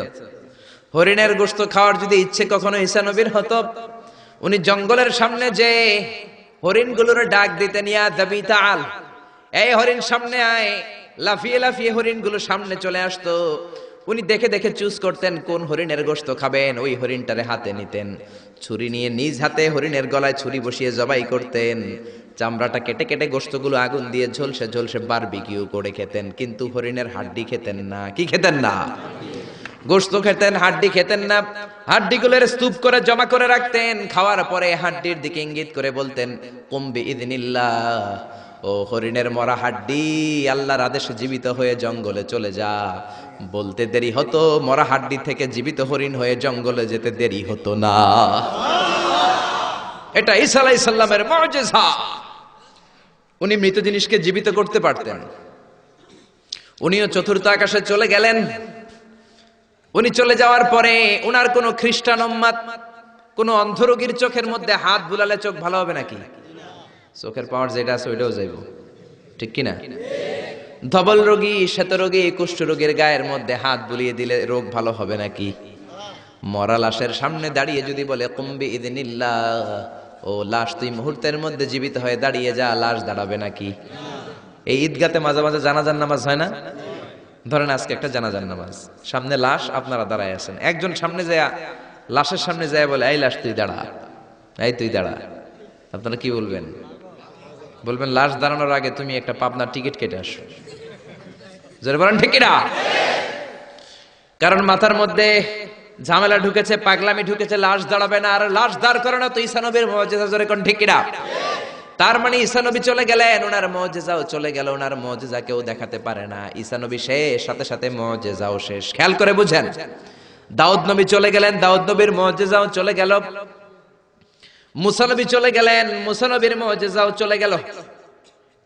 হরিণের গোশত খাওয়ার যদি ইচ্ছে কখনো ঈসা নবীর হতো, উনি জঙ্গলের সামনে যে হরিণগুলোর ডাক দিতেন, ইয়া দাবি তাআল, এই হরিণ সামনে আয়। লাফিয়ে লাফিয়ে হরিণগুলো সামনে চলে আসতো। উনি দেখে দেখে চুজ করতেন কোন হরিণের গোশত খাবেন, ওই হরিণটারে হাতে নিতেন, ছুরি নিয়ে নিজ হাতে হরিণের গলায় ছুরি বসিয়ে জবাই করতেন, চামড়াটা কেটে কেটে গোশতগুলো আগুন দিয়ে ঝলসে ঝলসে বারবিকিউ করে খেতেন। কিন্তু হরিণের হাড্ডি খেতেন না। কি খেতেন না? গোশত খেতেন, হাড্ডি খেতেন না। হাড্ডিগুলোর স্তূপ করে জমা করে রাখতেন। খাওয়ার পরে হাড্ডির দিকে ইঙ্গিত করে বলতেন কুম্বি ইদনিল্লাহ, ও হরিণের মরা হাড্ডি, আল্লাহর আদেশে জীবিত হয়ে জঙ্গলে চলে যা। বলতে দেরি হতো, মরা হাড্ডি থেকে জীবিত হরিণ হয়ে জঙ্গলে যেতে দেরি হতো না। এটা ঈসা আলাইহিস সালামের মুজিজা। উনি মৃত জিনিসকে জীবিত করতে পারতেন। উনিও চতুর্থ আকাশে চলে গেলেন। উনি চলে যাওয়ার পরে উনার কোন খ্রিস্টান উম্মাত কোন অন্ধরোগীর চোখের মধ্যে হাত বুলালে চোখ ভালো হবে নাকি? চোখের পাওয়ার যেটা আছে ওইটাও যাইব, ঠিক কিনা? ধবল রোগী, শ্বেত রোগী, কুষ্ঠ রোগীর গায়ের মধ্যে হাত বুলিয়ে দিলে রোগ ভালো হবে নাকি? মরা লাশের সামনে দাঁড়িয়ে যদি বলে কুম্বি ইদনিল্লাহ, ও লাশ তুই মুহূর্তের মধ্যে জীবিত হয়ে দাঁড়িয়ে যা, লাশ দাঁড়াবে নাকি? এই ঈদগাতে মাঝে মাঝে জানাজার নামাজ হয় না? ধরেন আজকে একটা জানাজার নামাজ, সামনে লাশ, আপনারা দাঁড়ায় আছেন, একজন সামনে যায়, লাশের সামনে যায় বলে এই লাশ তুই দাঁড়া, এই তুই দাঁড়া, আপনারা কি বলবেন? বলবেন লাশ দাঁড়ানোর আগে তুমি একটা পাবনার টিকিট কেটে আসো। জোরে বলেন ঠিক কিনা? কারণ মাথার মধ্যে ঝামেলা ঢুকেছে, পাগলামি ঢুকেছে, লাশ দাঁড়াবে না, আর লাশ দাঁড় করে না তো ঈসা নবীর মুজিজা। জোরে কোন ঠিক কিনা? তার মানে ঈসা নবী চলে গেলেন, ওনার মুজিজাও চলে গেল, ওনার মুজিজা কেউ দেখাতে পারে না। ঈসা নবী শেষ, সাথে সাথে মুজিজাও শেষ। খেয়াল করে বুঝেন, দাউদ নবী চলে গেলেন, দাউদ নবীর মুজিজাও চলে গেল। মুসা নবী চলে গেলেন, মুসা নবীর মুজিজাও চলে গেল।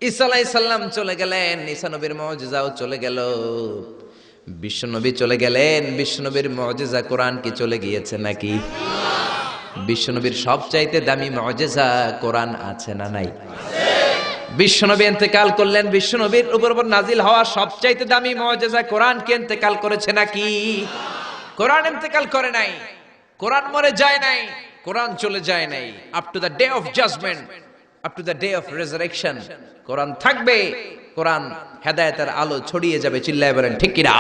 ঈসা আলাইহিস সালাম চলে গেলেন, ঈসা নবীর মুজিজাও চলে গেল। বিশ্ব নবী চলে গেলেন, বিশ্ব নবীর মুজিজা কোরআন কি চলে গিয়েছে নাকি? বিশ্বনবীর সবচাইতে দামি মুজিজা কোরআন আছে না নাই? বিশ্বনবী ইন্তেকাল করলেন, বিশ্বনবীর উপর নাজিল হওয়া সবচাইতে দামি মুজিজা কোরআন কি ইন্তেকাল করেছে নাকি? কোরআন ইন্তেকাল করে নাই, কোরআন মরে যায় নাই, কোরআন চলে যায় নাই। Up to the day of judgment, up to the day of resurrection কোরআন থাকবে। কোরআন হেদায়েতের আলো ছড়িয়ে যাবে। চিল্লায় বলেন ঠিক কিনা?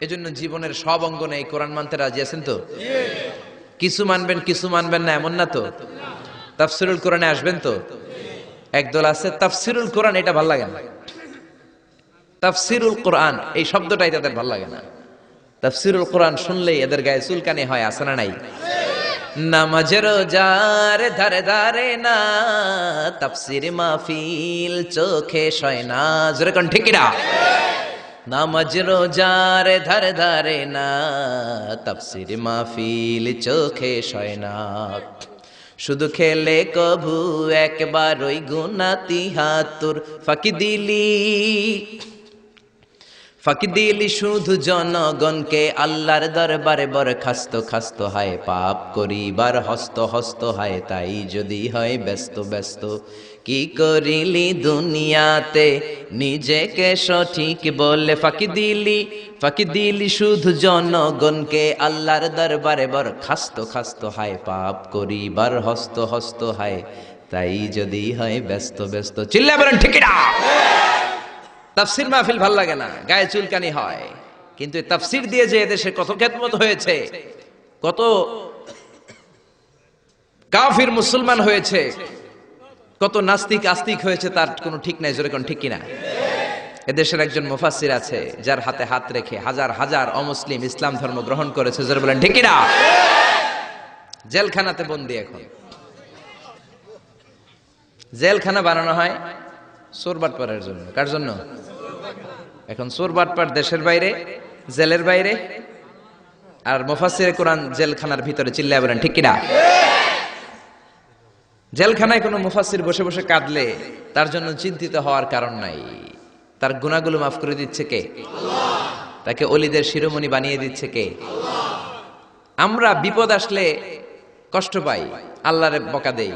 এজন্য জীবনের সব অঙ্গনে এই কোরআন মানতে রাজি আছেন তো? কিছু মানবেন, কিছু মানবেন না, এমন না তো? তাফসিরুল কোরআনে আসবেন তো? একদল আছে তাফসিরুল কোরআন, এটা ভালো লাগে না। তাফসিরুল কোরআন এই শব্দটাই তাদের ভালো লাগে না। তাফসিরুল কোরআন শুনলেই এদের গায়ে চুলকানি হয়, আছে না নাই? নামাজের রোজার ধারে ধারে না, তাফসির মাহফিল চোখে সয় না। জোরে কোন ঠিক কিনা? নামাজ রোজার ধারে ধারে না, তাফসির মাহফিল চোখে সয় না। শুধু খেলে কভু একবার ওই গুনাতি হাতুর ফাঁকি দিলি শুধু জনগণকে, আল্লাহর দরবারে বরখাস্ত খাস্ত হয়, পাপ করিবার হস্ত হস্ত হয়। তাই যদি হয় ব্যস্ত ব্যস্ত, কি করিলি দুনিয়াতে নিজেকে সঠিক বলে? ফাঁকি দিলি শুধু জনগণকে, আল্লাহর দরবারে বরখাস্ত খাস্ত হয়, পাপ করিবার হস্ত হস্ত হয়। তাই যদি হয় ব্যস্ত ব্যস্ত। চিল্লা বলেন ঠিক না? তাফসির মাহফিল ভাল লাগে না, গায়ে চুলকানি হয়। কিন্তু তাফসির দিয়ে যে এদেশে কত খেদমত হয়েছে, কত কাফির মুসলমান হয়েছে, কত নাস্তিক আস্তিক হয়েছে, তার কোনো ঠিক নাই। জোরে কোন ঠিক কিনা? এদেশের একজন মুফাসসির আছে যার হাতে হাত রেখে হাজার হাজার অমুসলিম ইসলাম ধর্ম গ্রহণ করেছে। জোরে বলেন ঠিক কিনা? জেলখানাতে বন্দী। এখন জেলখানা বানানো হয় চোর বাটপারের জন্য। কার জন্য? এখন চোর বাটপার দেশের বাইরে, জেলের বাইরে, আর মুফাসসিরে কোরআন জেলখানার ভিতরে। চিল্লায় বলেন ঠিক কিনা? জেলখানায় কোনো মুফাসসির বসে বসে কাঁদলে তার জন্য চিন্তিত হওয়ার কারণ নাই। তার গুনাহগুলো মাফ করে দিচ্ছে কে? আল্লাহ। তাকে ওলিদের শিরোমণি বানিয়ে দিচ্ছে কে? আল্লাহ। আমরা বিপদ আসলে কষ্ট পাই, আল্লাহরে বকা দেই।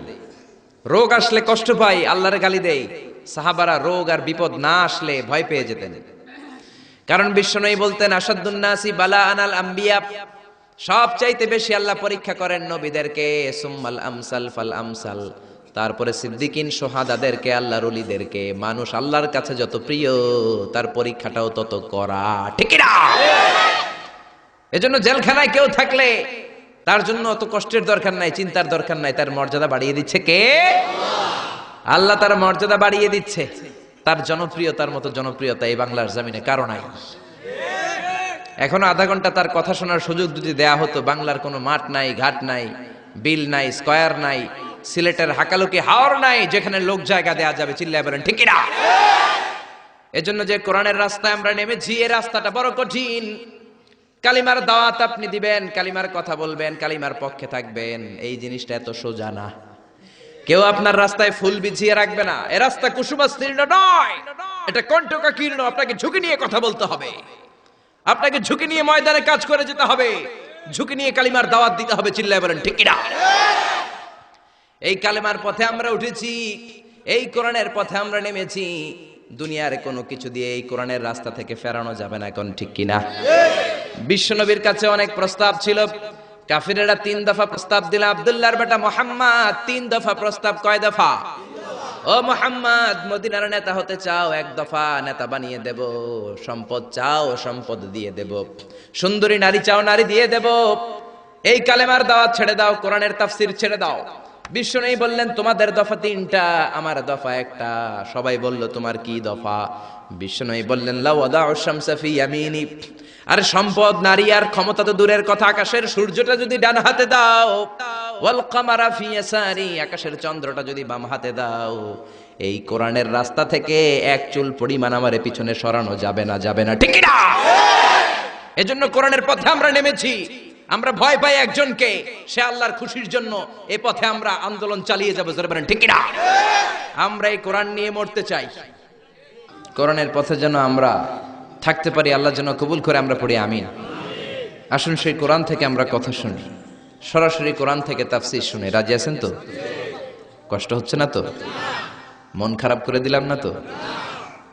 রোগ আসলে কষ্ট পাই, আল্লাহরে গালি দেই। সাহাবারা রোগ আর বিপদ না আসলে ভয় পেয়ে যেতেন। কারণ বিশ্বনবী বলতেন আসাদুন নাসি বালাআন আল আম্বিয়া, সবচাইতে বেশি আল্লাহ পরীক্ষা করেন নবীদেরকে। সুম্মাল আমসাল ফাল আমসাল, তারপরে সিদ্দিকিন, সোহাদাদেরকে, আল্লাহর ওলিদেরকে। মানুষ আল্লাহর কাছে যত প্রিয়, তার পরীক্ষাটাও তত করা, ঠিক না? এজন্য জেলখানায় কেউ থাকলে তার জন্য অত কষ্টের দরকার নাই, চিন্তার দরকার নাই। তার মর্যাদা বাড়িয়ে দিচ্ছে কে? আল্লাহ তার মর্যাদা বাড়িয়ে দিচ্ছে। তার জনপ্রিয়তার মতো জনপ্রিয়তা এই বাংলার জমিনে কারো নাই। এখনো আধা ঘন্টা তার কথা শোনার সুযোগ যদি দেয়া হতো, বাংলার কোনো মাঠ নাই, ঘাট নাই, বিল নাই, স্কয়ার নাই, সিলেটের হাকালুকি হাওর নাই যেখানে লোক জায়গা দেয়া যাবে। চিল্লায় বলেন ঠিক না? এজন্য যে কোরআনের রাস্তায় আমরা নেমেছি, এই রাস্তাটা বড় কঠিন। কালিমার দাওয়াত আপনি দিবেন, কালিমার কথা বলবেন, কালিমার পক্ষে থাকবেন, এই জিনিসটা এত সোজা না। কেউ আপনার রাস্তায় ফুল বিছিয়ে রাখবে না। এ রাস্তা কুসুমাস্তীর্ণ নয়, এটা কণ্টকাকীর্ণ। আপনাকে ঝুঁকি নিয়ে কথা বলতে হবে, আপনাকে ঝুঁকি নিয়ে ময়দানে কাজ করে যেতে হবে, ঝুঁকি নিয়ে কালিমার দাওয়াত দিতে হবে। চিল্লায় বলেন ঠিক না? এই কালিমার পথে আমরা উঠেছি, এই কোরআনের পথে আমরা নেমেছি। দুনিয়ার কোনো কিছু দিয়ে এই কোরআনের রাস্তা থেকে ফেরানো যাবে না, এখন ঠিক কিনা? বিশ্বনবীর কাছে অনেক প্রস্তাব ছিল। কাফিরেরা 3 দফা প্রস্তাব দিল। আব্দুল্লাহর বেটা মুহাম্মদ 3 দফা প্রস্তাব। কয় দফা? ও মুহাম্মদ, মদিনার নেতা হতে চাও? 1 দফা, নেতা বানিয়ে দেব। সম্পদ চাও? সম্পদ দিয়ে দেব। সুন্দরী নারী চাও? নারী দিয়ে দেব। এই কালেমার দাওয়াত ছেড়ে দাও, কোরআনের তাফসীর ছেড়ে দাও। বিশ্বনবী বললেন তোমাদের দফা 3টা, আমার দফা 1টা। সবাই বলল তোমার কি দফা? বিশ্বনবী বললেন লা ওয়াদাউ শামসা ফি ইয়ামিনি। আর সম্পদ, নারী আর ক্ষমতা তো দূরের কথা, আকাশের সূর্যটা যদি ডান হাতে দাও, ওয়াল কামারা ফি ইয়াসারি, আকাশের চন্দ্রটা যদি বাম হাতে দাও, এই কোরআনের রাস্তা থেকে 1 চুল পরিমাণ আমারে পিছনে সরানো যাবে না, যাবে না, ঠিক না? এজন্য কোরআনের পথে আমরা নেমেছি। আমরা ভয় পাই একজনকে, সে আল্লাহর খুশির জন্য এই পথে আমরা আন্দোলন চালিয়ে যাবো। জোরে বলেন ঠিক না? আমরা এই কোরআন নিয়ে মরতে চাই। কোরআনের পথে যেন আমরা থাকতে পারি, আল্লাহ যেন কবুল করে। আমরা পড়ি আমিন। আসুন সেই কোরআন থেকে আমরা কথা শুনি, সরাসরি কোরআন থেকে তাফসীর শুনে। রাজি আছেন তো? কষ্ট হচ্ছে না তো? মন খারাপ করে দিলাম না তো?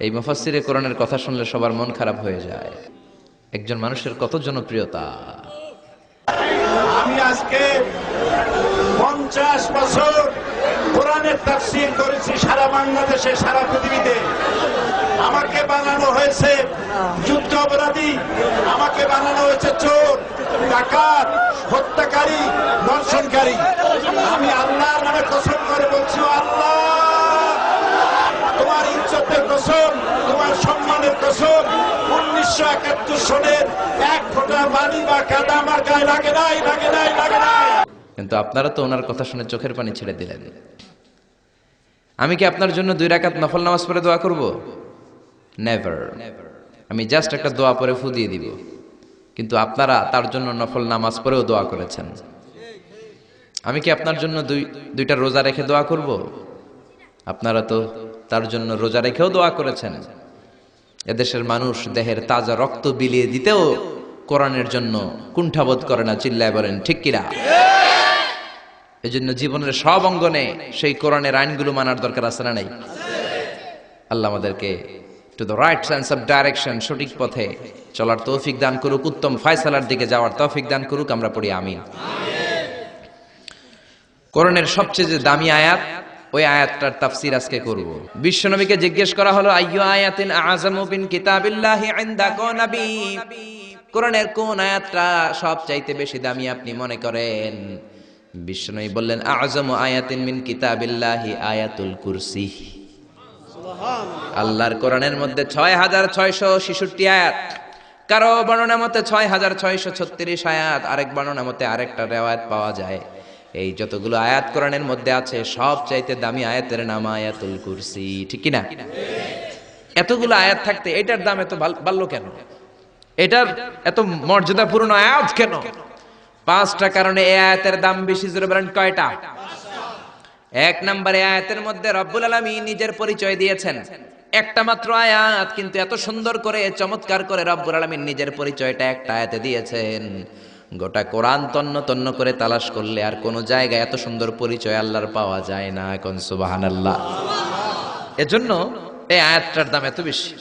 এই মুফাসসিরে কোরআনের কথা শুনলে সবার মন খারাপ হয়ে যায়। একজন মানুষের কত জনপ্রিয়তা। আমি আজকে 50 বছর কোরআনের তাফসীর করেছি সারা বাংলাদেশে, সারা পৃথিবীতে। আমাকে বানানো হয়েছে যুদ্ধ অপরাধী, আমাকে বানানো হয়েছে চোর, ডাকাত, হত্যাকারী, ধর্ষণকারী। আমি আল্লাহর নামে কসম করে বলছি, আল্লাহ তোমার ইজ্জতের কসম, তোমার সম্মানের কসম, 1971 সনের 1 ফোঁটা পানি বা কাদা আমার গায়ে লাগে নাই, লাগে নাই, লাগে নাই। কিন্তু আপনারা তো ওনার কথা শুনে চোখের পানি ছেড়ে দিলেন। আমি কি আপনার জন্য 2 রাকাত নফল নামাজ পড়ে দোয়া করব? নেভার। আমি জাস্ট একটা দোয়া পড়ে ফু দিয়ে দিব। কিন্তু আপনারা তার জন্য নফল নামাজ পড়েও দোয়া করেছেন। আমি কি আপনার জন্য 2টা রোজা রেখে দোয়া করব? আপনারা তো তার জন্য রোজা রেখেও দোয়া করেছেন। এদেশের মানুষ দেহের তাজা রক্ত বিলিয়ে দিতেও কোরআনের জন্য কুণ্ঠাবোধ করে না। চিল্লায় বলেন ঠিক কিনা? এজন্য জীবনের সব অঙ্গনে সেই কোরআনের আইনগুলো মানার দরকার আছে না নাই? আল্লাহ আমাদেরকে to the right sense of direction, সঠিক পথে চলার তৌফিক দান করুক, উত্তম ফয়সালার দিকে যাওয়ার তৌফিক দান করুক। আমরা পড়ি আমিন। কোরআনের সবচেয়ে যে দামি আয়াত, ওই আয়াতটার তাফসীর আজকে করব। বিশ্বনবীকে জিজ্ঞেস করা হলো আইয়ু আয়াতিন আযামু মিন কিতাবিল্লাহি ইনদাকা নবী, কোরআনের কোন আয়াতটা সবচাইতে বেশি দামি আপনি মনে করেন? বিশ্বনবী বললেন আযমু আয়াতিন মিন কিতাবিল্লাহি আয়াতুল কুরসি। আল্লাহর কোরআনের মধ্যে 6666 আয়াত। কারো বর্ণনা মতে 6636 আয়াত, আরেক বর্ণনা মতে আরেকটা রিওয়ায়াত পাওয়া যায়। এই যতগুলো আয়াত কোরআনের মধ্যে আছে, সবচাইতে দামি আয়াতের নাম আয়াতুল কুরসি, ঠিক কি না? এতগুলো আয়াত থাকতে এটার দাম এত বাড়লো কেন? এটার এত মর্যাদাপূর্ণ আয়াত কেন? 5টা কারণে এই আয়াতের দাম বেশি। জোরে বলেন কয়টা? 1 নম্বরে আয়াতের মধ্যে রব্বুল আলামিন নিজের পরিচয় দিয়েছেন। একটা মাত্র আয়াত, কিন্তু এত সুন্দর করে চমৎকার করে রব্বুল আলামিন নিজের পরিচয়টা একটা আয়াতে দিয়েছেন। গোটা কোরআন তন্ন তন্ন করে তালাশ করলে আর কোন জায়গায় এত সুন্দর পরিচয় আল্লাহর পাওয়া যায় না। কোন সুবহানাল্লাহ। এজন্য এই আয়াতটার দাম এত বেশি।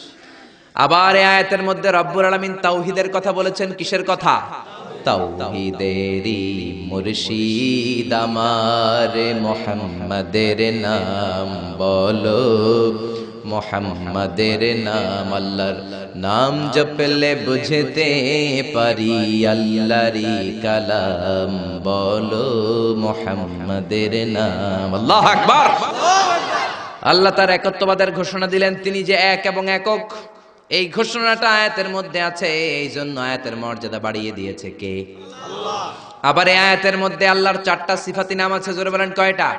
আবার এই আয়াতের মধ্যে রব্বুল আলামিন তাওহীদের কথা বলেছেন। কিসের কথা? তাওহীদেরি মুর্শিদ আমার মুহাম্মাদের নাম বলো, মুহাম্মাদের নাম। আল্লাহর নাম জপলে বুঝতে পারি আল্লাহরই কালাম বলো, মুহাম্মাদের নাম। আল্লাহু আকবার। আল্লাহ তার একত্ববাদের ঘোষণা দিলেন, তিনি যে এক এবং একক। এই ঘোষণাটা আয়াতের মধ্যে আছে, এই জন্য আয়াতের মর্যাদা বাড়িয়ে দিয়েছে কে? আল্লাহ। আবার এই আয়াতের মধ্যে আল্লাহর 4টা সিফাতি নাম আছে, জোরে বলেন কয়টা?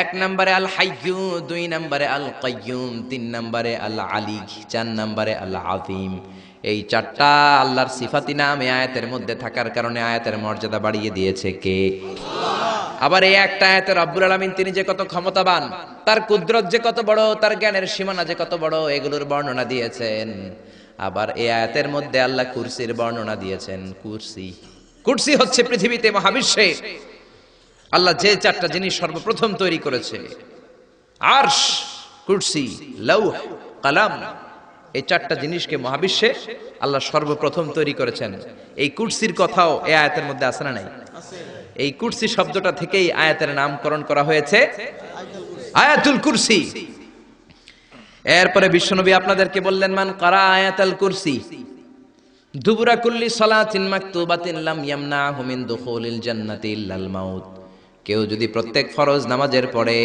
1 নম্বরে আল হাইয়্যু, 2 নম্বরে আল কাইয়্যুম, 3 নম্বরে আল আলী, 4 নম্বরে আল আযীম। এই 4টা আল্লাহর সিফাতি নাম এই আয়াতের মধ্যে থাকার কারণে আয়াতের মর্যাদা বাড়িয়ে দিয়েছে কে? আবার এই একটা আয়াতে রব্বুল আলামিন তিনি যে কত ক্ষমতাবান, তার কুদরত যে কত বড়, তার জ্ঞানের সীমানা যে কত বড়, এগুলোর বর্ণনা দিয়েছেন। আবার এই আয়াতের মধ্যে আল্লাহ কুরসির বর্ণনা দিয়েছেন। কুরসি হচ্ছে পৃথিবীতে, মহাবিশ্বে আল্লাহ যে 4টা জিনিস সর্বপ্রথম তৈরি করেছে, আরশ, কুরসি, লৌহ, কলম, এই 4টা জিনিসকে মহাবিশ্বে আল্লাহ সর্বপ্রথম তৈরি করেছেন। এই কুরসির কথাও এই আয়াতের মধ্যে আছে না নাই? এই কুরসি শব্দটা থেকেই আয়াতের নামকরণ করা হয়েছে আয়াতুল কুরসি। এরপরে বিশ্বনবী আপনাদেরকে বললেন, মান কারা আয়াতুল কুরসি দুবুরা কুল্লি সালাতিন মাকতুবাতিন লাম ইয়ামনাহু মিন দুখুলিল জান্নাতি ইল্লাল মাউত। কেউ যদি প্রত্যেক ফরজ নামাজের পরে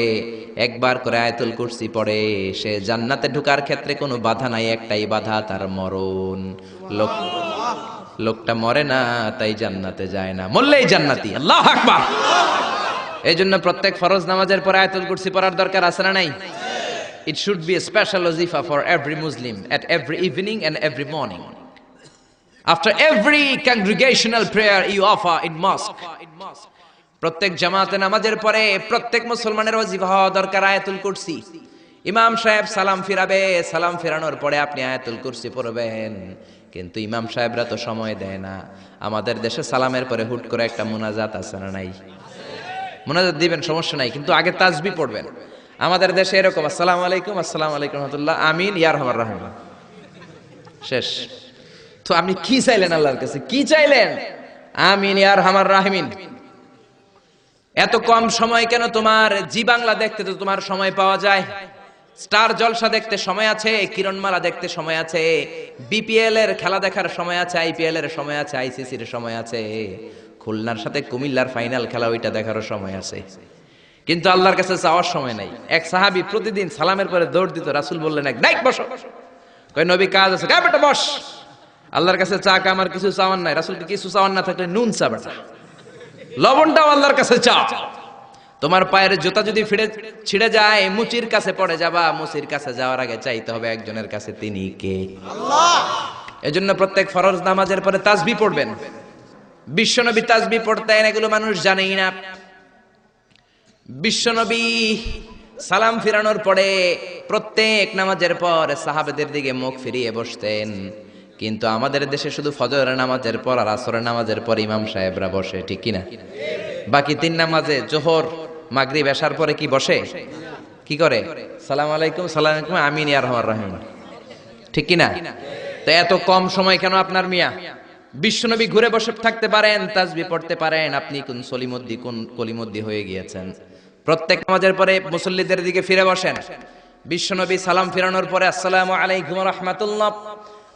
একবার করে আয়াতুল কুরসি পড়ে, সে জান্নাতে ঢোকার ক্ষেত্রে কোনো বাধা নাই, একটাই বাধা, তার মরণ। লোকটা মরে না, তাই জান্নাতে যায় না, মরলেই জান্নাতি। আল্লাহু আকবার। এই জন্য প্রত্যেক ফরজ নামাজের পরে আয়াতুল কুরসি পড়ার দরকার আছে না নাই? It should be a special wazifa for every Muslim at every evening and every morning. After every congregational prayer you offer in mosque. প্রত্যেক জামাতে নামাজের পরে প্রত্যেক মুসলমানের ওয়াজিফা হওয়া দরকার আয়াতুল কুরসি। ইমাম সাহেব সালাম ফিরাবে, সালাম ফেরানোর পরে আপনি আয়াতুল কুরসি পড়বেন। কিন্তু ইমাম সাহেবরা তো সময় দেয় না। আমাদের দেশে সালামের পরে হুট করে একটা মুনাজাত আছে না নাই? মুনাজাত দিবেন, সমস্যা নাই, কিন্তু আগে তাসবিহ পড়বেন। আমাদের দেশে এরকম আসসালামু আলাইকুম, আসসালামু আলাইকুম রাহমাতুল্লাহ, আমিন, ইয়া আরহামার রাহিম, শেষ। তো আপনি কি চাইলেন আল্লাহর কাছে? কি চাইলেন? আমিন, ইয়া আরহামার রাহিমিন। এত কম সময় কেন তোমার? জি বাংলা দেখতে তো তোমার সময় পাওয়া যায়, স্টার জলসা দেখতে সময় আছে, কিরণমালা দেখতে সময় আছে, বিপিএল এর খেলা দেখার সময় আছে, আইপিএল এর সময় আছে, আইসিসি এর সময় আছে, খুলনার সাথে কুমিল্লার ফাইনাল খেলা ওইটা দেখারও সময় আছে। কিন্তু আল্লাহর কাছে চাওয়ার সময় নাই। এক সাহাবী প্রতিদিন সালামের পরে দৌড় দিত, রাসূল বললেন, এক নাইক বসো। কই নবী কাজ আছে, কই বেটা বস। আল্লাহর কাছে চা আমার কিছু চাওয়ার নাই। রাসূলকে কিছু চাওয়ার না থাকলে নুন চা বেটা, লবণটাও আল্লাহর কাছে চাও। তোমার পায়ের জুতা যদি ছিঁড়ে যায়, মুচির কাছে পড়ে যাবা, মুচির কাছে যাওয়ার আগে চাইতে হবে একজনের কাছে, তিনি কে? আল্লাহ। এজন্য প্রত্যেক ফরজ নামাজের পরে তাসবিহ পড়বেন। বিশ্বনবী তাসবিহ পড়তেন, এগুলো মানুষ জানেই না। বিশ্বনবী সালাম ফিরানোর পরে প্রত্যেক নামাজের পর সাহাবাদের দিকে মুখ ফিরিয়ে বসতেন। কিন্তু আমাদের দেশে শুধু ফজরের নামাজের পর আর আসরের নামাজের পর ইমাম সাহেবরা বসে, ঠিক কিনা? বাকি 3 নামাজে জোহর, মাগরিব, এশার পরে কি বসে? কি করে? সালাম আলাইকুম, সালাম আলাইকুম, আমিন, ইয়া আরহামার রাহিম, ঠিক কিনা? তো এত কম সময় কেন আপনার মিয়া? বিশ্বনবী ঘুরে বসে থাকতে পারেন, তাসবিহ পড়তে পারেন, আপনি কোন সলিমদ্দি কোন কলিমদ্দি হয়ে গিয়েছেন। প্রত্যেক নামাজের পরে মুসল্লিদের দিকে ফিরে বসেন। বিশ্বনবী সালাম ফিরানোর পরে আসসালামু আলাইকুম ওয়া রাহমাতুল্লাহ,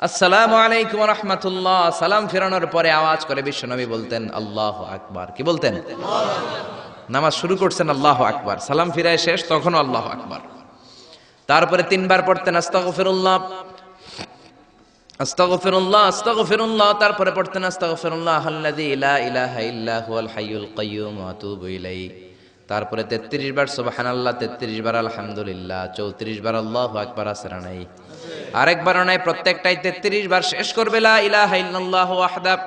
আসসালামু আলাইকুম ওয়া রাহমাতুল্লাহ, সালাম ফিরানোর পরে আওয়াজ করে বিশ্বনবী বলতেন আল্লাহু আকবার। কি বলতেন? নামাজ শুরু করছেন আল্লাহু আকবার, সালাম ফিরায় শেষ তখনও আল্লাহু আকবার। তারপরে 3 বার পড়তেন আস্তাগফিরুল্লাহ, আস্তাগফিরুল্লাহ, আস্তাগফিরুল্লাহ। তারপরে পড়তেন আস্তাগফিরুল্লাহ আল্লাযী লা ইলাহা ইল্লা হুয়াল হাইয়ুল কাইয়্যুম ওয়া আতুবু ইলাইহি। তারপরে 33 বার সুবহানাল্লাহ, 33 বার আলহামদুলিল্লাহ, 34 বার আল্লাহু আকবার। আসরা নাই, আরেকবার নাই, প্রত্যেকটাই 33 বার শেষ করবে লা ইলাহা ইল্লাল্লাহু ওয়াহদাহু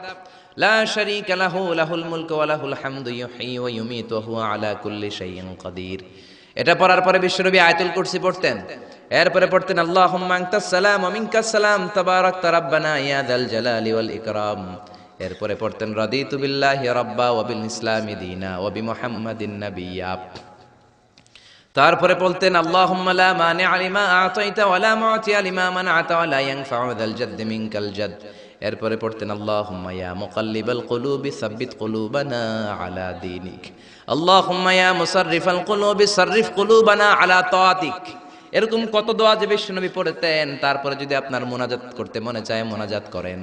লা শারীকা লাহু লাহুল মুলকু ওয়া লাহুল হামদু ইউহয়ী ওয়া ইউমীতু ওয়া হুয়া আলা কুল্লি শাইইন কাদির। এটা পড়ার পরে বিশ্বনবী আয়াতুল কুরসি পড়তেন। এরপরে পড়তেন আল্লাহুম্মা আনতাস সালাম ওয়া মিনকাস সালাম তাবারাকতা রাব্বানা ইয়া যাল জালালি ওয়াল ইকরাম। এরপরে পড়তেন রাদিতু বিল্লাহি রাব্বা ওয়া বিল ইসলামি দীনা ওয়া বিমুহাম্মাদিন নাবিয়্যা। তারপরে বলতেন আল্লাহুম্মা লা মানি'a লিমা আ'তাইতা ওয়া লা মু'তিয়া লিমা মান'আতা ওয়া লা ইয়ানফা'ু যাল জাদ্দি মিনকাল জাদ। এরপরে পড়তেন আল্লাহুম্মা ইয়া মুকাল্লিবাল কুলুবি সাব্বিত কুলুবানা আলা দীনিক, আল্লাহুম্মা ইয়া মুসাররিফাল কুলুবি সাররিফ কুলুবানা আলা তাআতিক। এরকম কত দোয়া যে বিশ্বনবী পড়তেন। তারপরে যদি আপনার মোনাজাত করতে মনে চায় মোনাজাত করেন,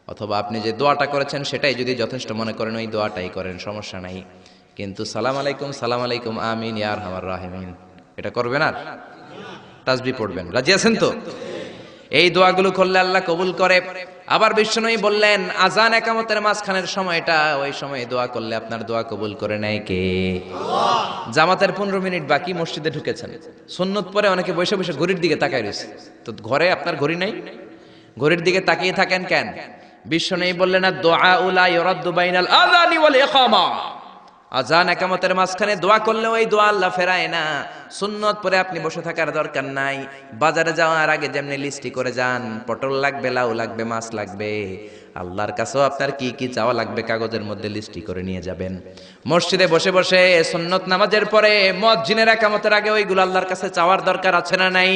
অথবা আপনি যে দোয়াটা করেছেন সেটাই যদি যথেষ্ট মনে করেন ওই দোয়াটাই করেন, সমস্যা নাই। কিন্তু সালাম আলাইকুম আমিন ইয়া আরহামার রাহিমিন এটা করবেন, আর তাসবিহ পড়বেন। রাজি আছেন তো? এই দোয়াগুলো করলে আল্লাহ কবুল করে। আবার বিশ্বনবী বললেন আজান একামতের মাঝখানের সময়টা, ওই সময় দোয়া করলে আপনার দোয়া কবুল করে নেয় কে? আল্লাহ। জামাতের 15 মিনিট বাকি, মসজিদে ঢুকেছেন, সুন্নত পরে অনেকে বসে বসে ঘড়ির দিকে তাকায় রয়েছে। তো ঘরে আপনার ঘড়ি নাই, ঘড়ির দিকে তাকিয়ে থাকেন কেন? বিশ্বনবী বললেন দোয়া লা ইউরাদ্দু বাইনাল আযানি ওয়াল ইকামা, আজান একামতের মাঝখানে দোয়া করলে ওই দোয়া আল্লাহ ফেরায় না। সুন্নত পরে আপনি বসে থাকার দরকার নাই। বাজারে যাওয়ার আগে যেমনি লিস্টি করে যান, পটল লাগবে, লাউ লাগবে, মাছ লাগবে, আল্লাহর কাছেও আপনার কি কি চাওয়া লাগবে কাগজের মধ্যে লিস্টি করে নিয়ে যাবেন। মসজিদে বসে বসে সুন্নত নামাজের পরে মুয়াজ্জিনের একামতের আগে ওইগুলো আল্লাহর কাছে চাওয়ার দরকার আছে না নাই?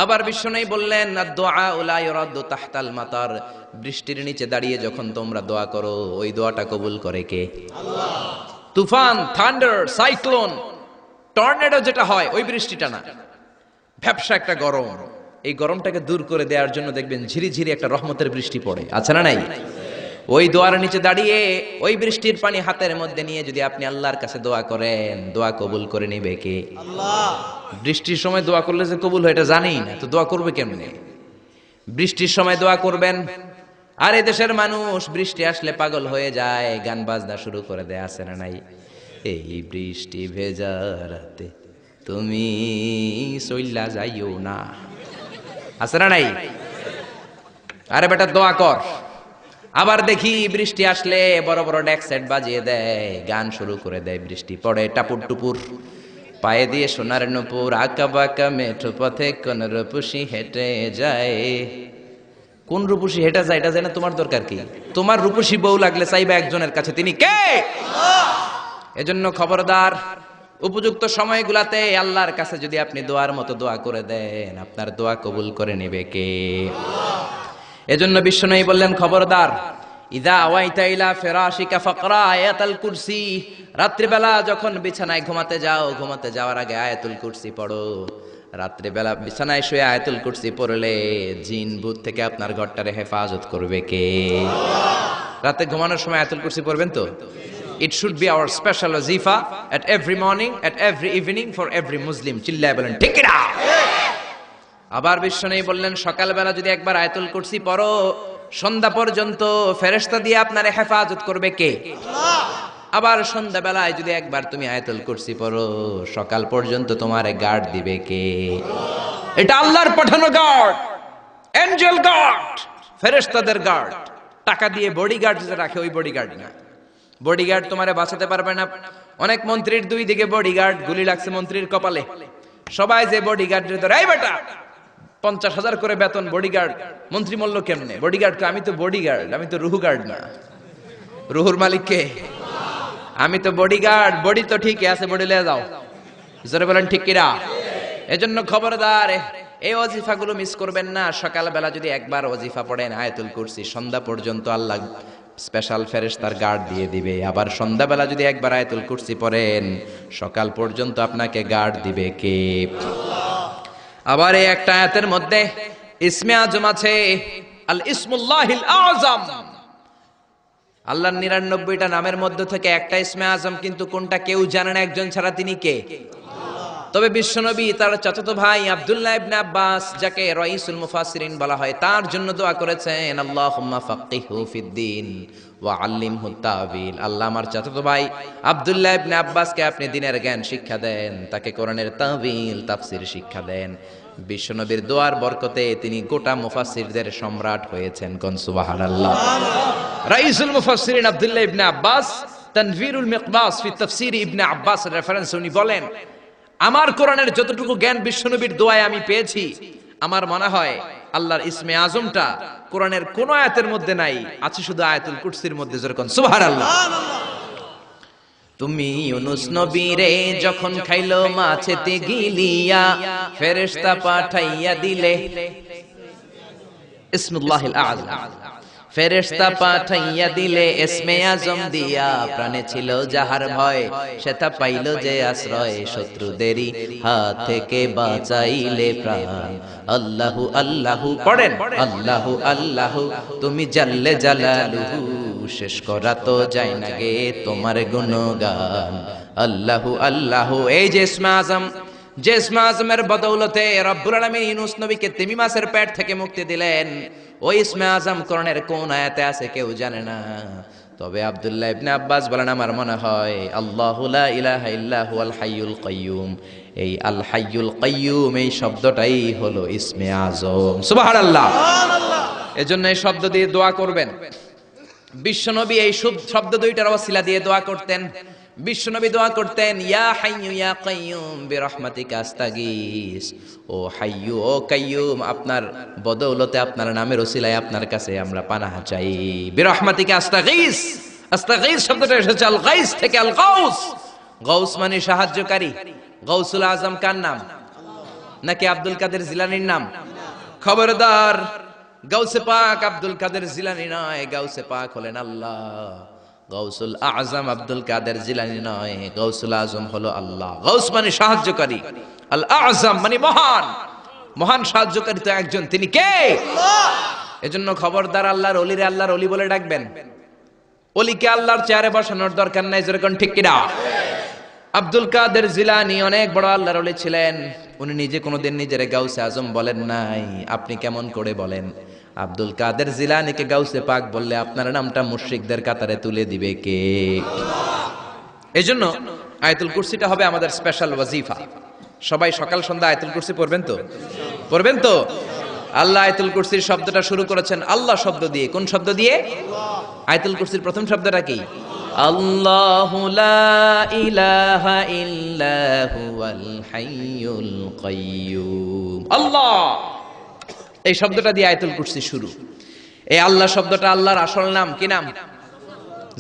আবার বিশ্বনবী বললেন দোয়া লা ইউরাদ্দু তাহতাল মাতার, বৃষ্টির নিচে দাঁড়িয়ে যখন তোমরা দোয়া করো ওই দোয়াটা কবুল করে কে? আল্লাহ। তুফান, থান্ডার, সাইক্লোন, টর্নেডো যেটা হয় ওই বৃষ্টিটা না, ভ্যাপসা একটা গরম, এই গরমটাকে দূর করে দেওয়ার জন্য দেখবেন ঝিরিঝিরি একটা রহমতের বৃষ্টি পড়ে, আছে না নাই? ওই দোয়ার নিচে দাঁড়িয়ে ওই বৃষ্টির পানি হাতের মধ্যে নিয়ে যদি আপনি আল্লাহর কাছে দোয়া করেন, দোয়া কবুল করে নিবে কে? আল্লাহ। বৃষ্টির সময় দোয়া করলে যে কবুল হয় এটা জানি না, তো দোয়া করবে কেমনে? বৃষ্টির সময় দোয়া করবেন। আর এই দেশের মানুষ বৃষ্টি আসলে পাগল হয়ে যায়, গান বাজনা শুরু করে দেয়, আছে না নাই? এই বৃষ্টি ভেজা রাতে তুমি চইল্লা যাইও না, আছে না নাই? আরে বেটা দোয়া কর। আবার দেখি বৃষ্টি আসলে বড় বড় ডেক সেট বাজিয়ে দেয়, গান শুরু করে দেয়, বৃষ্টি পড়ে টাপুর টুপুর, পায়ে দিয়ে সোনার নুপুর, আঁকা বাঁকা মেঠো পথে কোন রূপসী হেঁটে যায়। কোন রূপসী হেঁটে যায় এটা জানা তোমার দরকার কি? তোমার রূপসী বউ লাগলে চাইবা একজনের কাছে, তিনি কে? এজন্য খবরদার, উপযুক্ত সময়গুলাতে আল্লাহর কাছে যদি আপনি দোয়ার মতো দোয়া করে দেন, আপনার দোয়া কবুল করে নেবে কে? এজন্য বিশ্বনবী বললেন খবরদার, ইদা আওয়াইতা ইলা ফিরাশিকা ফাকরা আয়াতুল কুরসি, রাত্রিবেলা যখন বিছানায় ঘুমাতে যাও, ঘুমাতে যাওয়ার আগে আয়াতুল কুরসি পড়ো। রাত্রিবেলা বিছানায় শুয়ে আয়াতুল কুরসি পড়লে জিন ভূত থেকে আপনার ঘরটারে হেফাজত করবে কে? রাতে ঘুমানোর সময় আয়াতুল কুরসি পড়বেন তো? It should be our special wazifa at every morning, at every evening for every Muslim. চিল্লায় বলেন ঠিক না? আবার বিশ্বনবী বললেন সকালবেলা যদি একবার আয়াতুল কুরসি পড়ো, সন্ধ্যা পর্যন্ত ফেরেশতা দিয়ে আপনারে হেফাজত করবে কে? আল্লাহ। আবার সন্ধ্যাবেলায় যদি একবার তুমি আয়াতুল কুরসি পড়ো, সকাল পর্যন্ত তোমারে গার্ড দিবে কে? আল্লাহ। এটা আল্লাহর পাঠানো গার্ড, এঞ্জেল গার্ড, ফেরেশতাদের গার্ড। টাকা দিয়ে বডিগার্ড যে রাখে ওই বডিগার্ড না। বডিগার্ড তোমারে বাঁচাতে পারবে না। অনেক মন্ত্রীর দুই দিকে বডিগার্ড, গুলি লাগছে মন্ত্রীর কপালে, সবাই যে বডিগার্ডের ধরে, এই বেটা 50,000 করে বেতন বডিগার্ড, মন্ত্রী মূল্য কেমনে? বডিগার্ডকে আমি তো বডিগার্ড, আমি তো রুহু গার্ড না। রুহুর মালিক কে? আমি তো বডিগার্ড। বডি তো ঠিকই আছে, বডি লয়ে যাও, জোরে বলেন ঠিক কিনা? এজন্য খবরদার, এই ওয়াজিফাগুলো মিস করবেন না। সকালবেলা যদি একবার ওয়াজিফা পড়েন আয়াতুল কুরসি, সন্ধ্যা পর্যন্ত আল্লাহ স্পেশাল ফেরেশতার গার্ড দিয়ে দিবে। আবার সন্ধ্যাবেলা যদি একবার আয়াতুল কুরসি পড়েন, সকাল পর্যন্ত আপনাকে গার্ড দিবে কে? আবার এই একটা আয়াতের মধ্যে ইসমে আজম আছে, আল ইসমুল্লাহিল আযম। আল্লাহর 99টা নামের মধ্যে থেকে একটা ইসমে আজম, কিন্তু কোনটা কেউ জানে না একজন ছাড়া, তিনি কে? তবে বিশ্বনবী তার চাচাতো ভাই আব্দুল্লাহ ইবনে আব্বাস, যাকে রাইসুল মুফাসসিরিন বলা হয়, তার জন্য দোয়া করেছেন আল্লাহুম্মা ফাক্কিহু ফিদ্দীন ওয়া আল্লিমহু তা'বীল। আল্লাহ আমার চাচাতো ভাই আব্দুল্লাহ ইবনে আব্বাসকে আপনি দ্বীনের জ্ঞান শিক্ষা দেন, তাকে কোরআনের তা'বীল তাফসীর শিক্ষা দেন। বিশ্বনবীর দোয়ার বরকতে তিনি গোটা মুফাসসিরদের সম্রাট হয়েছেন। কোন সুবহানাল্লাহ। রাইসুল মুফাসসিরিন আব্দুল্লাহ ইবনে আব্বাস তানভীরুল মিকবাস ফি তাফসীর ইবনে আব্বাস রেফারেন্স উনি বলেন, আমার কোরআনের যতটুকু জ্ঞান বিশ্বনবীর দোয়ায় আমি পেয়েছি, আমার মনে হয় আল্লাহর ইসমে আজমটা কোরআনের কোন আয়াতের মধ্যে নাই, আছে শুধু আয়াতুল কুরসির মধ্যে। যেরকম সুবহানাল্লাহ। তুমি ইউনুস নবীরে যখন খাইলো মাছেতে গিলিয়া, ফেরেশতা পাঠাইয়া দিলে, ইসমুল্লাহিল আযম। ফেরেশতা পাঠাইয়া দিলে ইসমে আজম দিয়া, প্রাণে ছিল যাহার ভয় সে তা পাইল যে আশ্রয়, শত্রুদেরই হাত থেকে বাঁচাইলে প্রাণ। আল্লাহু আল্লাহু পড়েন, আল্লাহু আল্লাহু তুমি জাল্লে জালালুহু, শেষ করা তো যায় না গে তোমার গুণগান। আল্লাহু আল্লাহু, এই যে ইসমে আজম, যে ইসমে আজমের বদৌলতে রব্বুল আলামিন ইউনূস নবীকে তিমি মাছের পেট থেকে মুক্তি দিলেন, ওই ইসমে আজম কোরআনের কোন আয়াতে আছে কেউ জানে না। তবে আব্দুল্লাহ ইবনে আব্বাস বলেন, আমার মনে হয় আল্লাহু লা ইলাহা ইল্লা হুয়াল হাইয়ুল কাইয়্যুম, এই আল হাইয়ুল কাইয়্যুম এই শব্দটাই হলো ইসমে আজম। সুবহানাল্লাহ। এজন্য এই শব্দ দিয়ে দোয়া করবেন। বিশ্বনবী এই শব্দ দুইটার ওসিলা দিয়ে দোয়া করতেন। বিশ্বনবী দোয়া করতেন, ইয়া হাইয়্যু ইয়া কাইয়্যুম বিরহমাতিকা আস্তাগীস, ও হাইয়্যু ও কাইয়্যুম আপনার বদৌলতে আপনার নামের ওসিলায় আপনার কাছে আমরা পানাহ চাই। বিরহমাতিকা আস্তাগীস, আস্তাগীস শব্দটা এসেছে আল গাইস থেকে, আল গাউস। গাউস মানে সাহায্যকারী। গাউসুল আজম কার নাম? নাকি আব্দুল কাদের জিলানীর নাম? খবরদার, গাউসে পাক আব্দুল কাদের জিলানী নয়, গাউসে পাক হলেন আল্লাহ। গাউসুল আজম আব্দুল কাদের জিলানী নয়, গাউসুল আজম হলো আল্লাহ। গাউস মানে সাহায্যকারী, আল আজম মানে মহান। মহান সাহায্যকারী তো একজন, তিনি কে? এজন্য খবরদার আল্লাহর ওলিরে আল্লাহর ওলি বলে ডাকবেন। ওলিকে আল্লাহর চেয়ারে বসানোর দরকার নাই, যেরকম ঠিক কিনা? আব্দুল কাদের জিলানী অনেক বড় আল্লাহর ওলি ছিলেন। উনি নিজে কোনোদিন নিজের গাউসে আজম বলেন নাই। আপনি কেমন করে বলেন? আব্দুল কাদের জিলানীকে গাউসে পাক বললে আপনার নামটা মুশরিকদের কাতারে তুলে দিবে কে? এজন্য আয়াতুল কুরসিটা হবে আমাদের স্পেশাল ওয়াজিফা। সবাই সকাল সন্ধ্যা আয়াতুল কুরসি পড়বেন তো? পড়বেন তো? আল্লাহ আয়াতুল কুরসির শব্দটা শুরু করেছেন আল্লাহ শব্দ দিয়ে। কোন শব্দ দিয়ে? আয়াতুল কুরসির প্রথম শব্দটা কি? আল্লাহু লা ইলাহা ইল্লা হুয়াল হাইয়ুল কাইয়্যুম। আল্লাহ, এই শব্দটা দিয়ে আয়াতুল কুরসি শুরু। এই আল্লাহ শব্দটা আল্লাহর আসল নাম। কি নাম?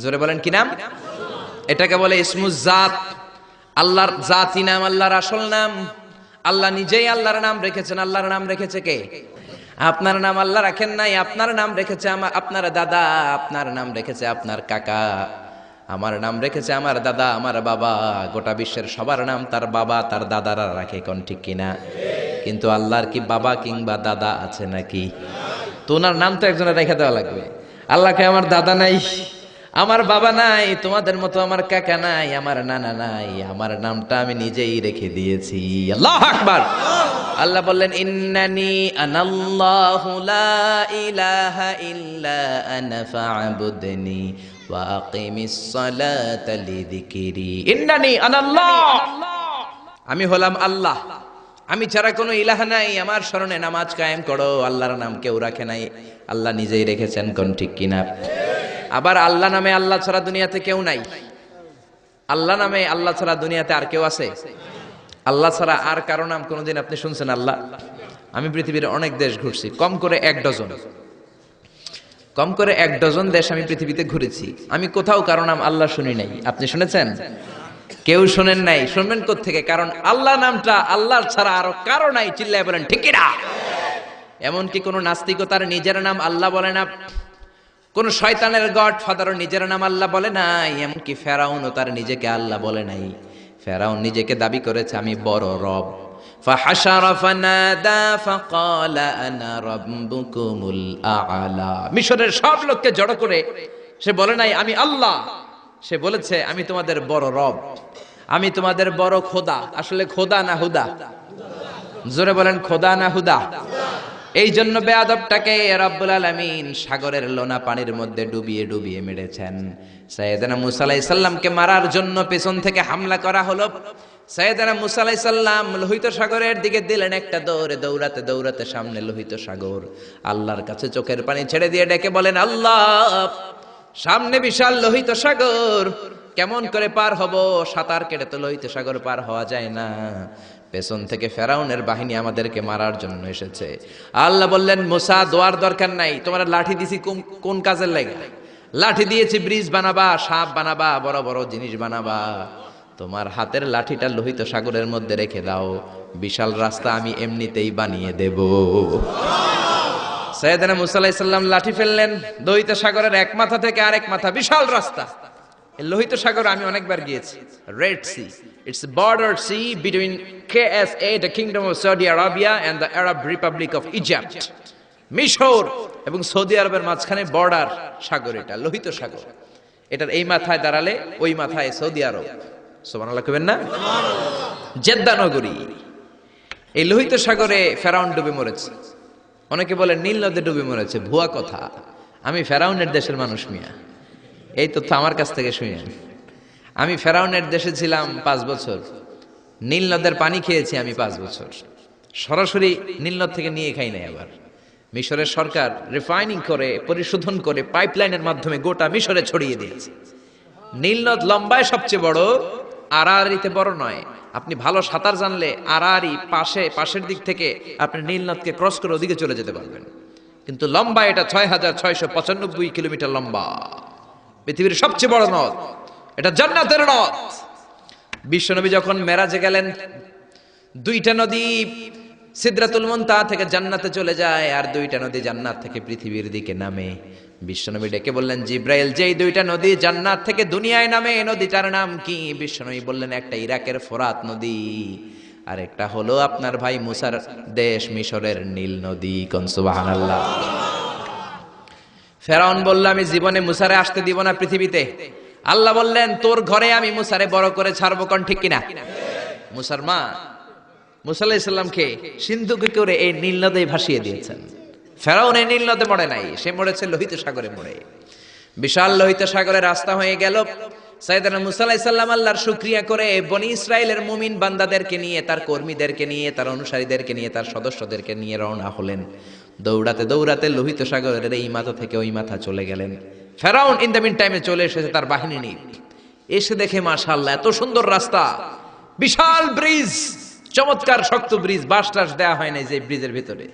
জোরে বলেন, কি নাম? এটাকে বলে ইসমুজ জাত। আল্লাহর জাতি নাম, আল্লাহর আসল নাম। আল্লাহ নিজেই আল্লাহর নাম রেখেছেন। আল্লাহর নাম রেখেছে কে? আপনার নাম আল্লাহ রাখেন নাই, আপনার নাম রেখেছে আপনার দাদা, আপনার নাম রেখেছে আপনার কাকা, আমার নাম রেখেছে আমার দাদা, আমার বাবা। গোটা বিশ্বের সবার নাম তার বাবা তার দাদারা রাখে, কোন ঠিক কিনা? কিন্তু আল্লাহর কি বাবা কিংবা দাদা আছে নাকি? তো ওনার নাম তো একজনের রেখে দেওয়া লাগবে। আল্লাহকে আমার দাদা নাই, আমার বাবা নাই, তোমাদের মতো আমার কাকা নাই, আমার নানা নাই, আমার নামটা আমি নিজেই রেখে দিয়েছি। আল্লাহু আকবার। আল্লাহ বললেন, ইন্নানি আনাল্লাহু লা ইলাহা ইল্লা আনা ফা'বুদনি ওয়া আকিমিস সালাতা লিযিকরি। ইন্নানি আনাল্লাহ, আমি হলাম আল্লাহ, আমি ছাড়া কোনো ইলাহ নাই, আমার শরণে নামাজ কায়েম করো। আল্লাহর নাম কেউ রাখে নাই, আল্লাহ নিজেই রেখেছেন, কোন ঠিক কিনা? আবার আল্লাহ নামে আল্লাহ ছাড়া দুনিয়াতে কেউ নাই। আল্লাহ নামে আল্লাহ ছাড়া দুনিয়াতে আর কেউ আছে? আল্লাহ ছাড়া আর কারো নাম কোনোদিন আপনি শুনছেন আল্লাহ? আমি পৃথিবীর অনেক দেশ ঘুরছি, কম করে 1 ডজন দেশ আমি পৃথিবীতে ঘুরেছি। আমি কোথাও কারো নাম আল্লাহ শুনি নাই। আপনি শুনেছেন? কেউ শোনেন নাই। শুনবেন কোত্থেকে? কারণ আল্লাহ নামটা আল্লাহর ছাড়া আরো কারো নাই। চিল্লায় বলেন ঠিক কিনা? এমনকি কোন নাস্তিকও তার নিজের নাম আল্লাহ বলে না, কোন শয়তানের গড ফাদারও নিজের নাম আল্লাহ বলে নাই, এমনকি ফেরাউনও তার নিজেকে আল্লাহ বলে নাই। ফেরাউন নিজেকে দাবি করেছে আমি বড় রব। ফাহাশারা ফানাদা ফাকালা আনা রাব্বুকুমুল আ'লা। মিশরের সব লোককে জড়ো করে সে বলে নাই আমি আল্লাহ, সে বলেছে আমি তোমাদের বড় রব, আমি তোমাদের বড় খোদা। আসলে খোদা না হুদা? জোরে বলেন, খোদা না হুদা? এই জন্য বেয়াদবটাকে রব্বুল আলামিন সাগরের লোনা পানির মধ্যে ডুবিয়ে ডুবিয়ে মেরেছেন। সাইয়েদনা মুসা আলাইহিস সালামকে মারার জন্য পেছন থেকে হামলা করা হলো। সাইয়েদনা মুসা আলাইহিস সালাম লোহিত সাগরের দিকে দিলেন একটা দৌড়ে, দৌড়াতে দৌড়াতে সামনে লোহিত সাগর। আল্লাহর কাছে চোখের পানি ছেড়ে দিয়ে ডেকে বলেন, আল্লাহ সামনে বিশাল লোহিত সাগর, কেমন করে পার হব? সাঁতার কেটে তো লোহিত সাগর পার হওয়া যায় না। পেছন থেকে ফেরাউনের বাহিনী আমাদেরকে মারার জন্য এসেছে। আল্লাহ বললেন, মুসা দোয়ার দরকার নাই, তোমার লাঠি দিছি কোন কাজের লাগে? লাঠি দিয়েছি ব্রিজ বানাবা, সাপ বানাবা, বড় বড় জিনিস বানাবা। তোমার হাতের লাঠিটা লোহিত সাগরের মধ্যে রেখে দাও, বিশাল রাস্তা আমি এমনিতেই বানিয়ে দেব। সাইয়েদনা মুসা আলাইহিস সালাম লাঠি ফেললেন, লোহিত সাগরের এক মাথা থেকে আরেক মাথা বিশাল রাস্তা। এই লোহিত সাগর আমি অনেকবার গিয়েছি। Red Sea, it's border sea between KSA, the Kingdom of Saudi Arabia, and the Arab Republic of Egypt. মিশর এবং সৌদি আরবের মাঝখানে বর্ডার সাগর, এটা লোহিত সাগর। এটার এই মাথায় দাঁড়ালে ওই মাথায় সৌদি আরব। সুবহানাল্লাহ কইবেন না? জেদ্দা নগরী। এই লোহিত সাগরে ফেরাউন ডুবে মরেছে। অনেকে বলে নীল নদে ডুবে মরেছে, ভুয়া কথা। আমি ফেরাউনের দেশের মানুষ মিয়া, এই তথ্য আমার কাছ থেকে শুনেন। আমি ফেরাউনের দেশে ছিলাম 5 বছর, নীল নদের পানি খেয়েছি আমি 5 বছর। সরাসরি নীল নদ থেকে নিয়ে খাই নাই। আবার মিশরের সরকার রিফাইনিং করে, পরিশোধন করে, পাইপলাইনের মাধ্যমে গোটা মিশরে ছড়িয়ে দিয়েছে। নীল নদ লম্বায় সবচেয়ে বড়, আড়াআড়িতে বড় নয়। আপনি ভালো সাঁতার জানলে আড়াআড়ি পাশের দিক থেকে আপনি নীল নদকে ক্রস করে ওদিকে চলে যেতে পারবেন। কিন্তু লম্বা এটা 6695 কিলোমিটার লম্বা, পৃথিবীর সবচেয়ে বড় নদ। এটা জান্নাতের নদ। বিশ্বনবী যখন মেরাজে গেলেন, 2টা নদী সিদরাতুল মুনতাহা থেকে জান্নাতে চলে যায়, আর 2টা নদী জান্নাত থেকে পৃথিবীর দিকে নামে। বিশ্বনবী ডেকে বললেন, জিব্রাইল, যেই 2টা নদী জান্নাত থেকে দুনিয়ায় নামে, নদীটার নাম কি? বিশ্বনবী বললেন, একটা ইরাকের ফোরাত নদী, আর একটা হলো আপনার ভাই মুসার দেশ মিশরের নীল নদী। কোন সুবহানাল্লাহ। ফেরাউন বলল, আমি জীবনে মুসারে আসতে দিব না পৃথিবীতে। আল্লাহ বললেন, তোর ঘরে আমি মুসারে বড় করে ছাড়বো। কোন ঠিক কিনা? মুসার মা মুসা আলাইহিস সালামকে সিন্ধুকে করে এই নীল নদে ভাসিয়ে দিয়েছেন। ফেরাউন এই নীল নদে মরে নাই, সে মরেছে লোহিত সাগরে মরে। বিশাল লোহিত সাগরে রাস্তা হয়ে গেল। সাইয়েদনা মুসা আলাইহিস সালাম আল্লাহর শুকরিয়া করে বনি ইসরাইলের মুমিন বান্দাদেরকে নিয়ে, তার কর্মীদেরকে নিয়ে, তার অনুসারীদেরকে নিয়ে, তার সদস্যদেরকে নিয়ে রওনা হলেন। দৌড়াতে দৌড়াতে লোহিত সাগরের এই মাথা থেকে ওই মাথা চলে গেলেন। ফেরাউন ইন দ্য মিন টাইমে চলে এসেছে তার বাহিনী নিয়ে। এসে দেখে মাশাআল্লাহ এত সুন্দর রাস্তা, বিশাল ব্রিজ, চমৎকার শক্ত ব্রিজ। বাঁশ টাস দেওয়া হয় নাই, যে ব্রিজের ভিতরে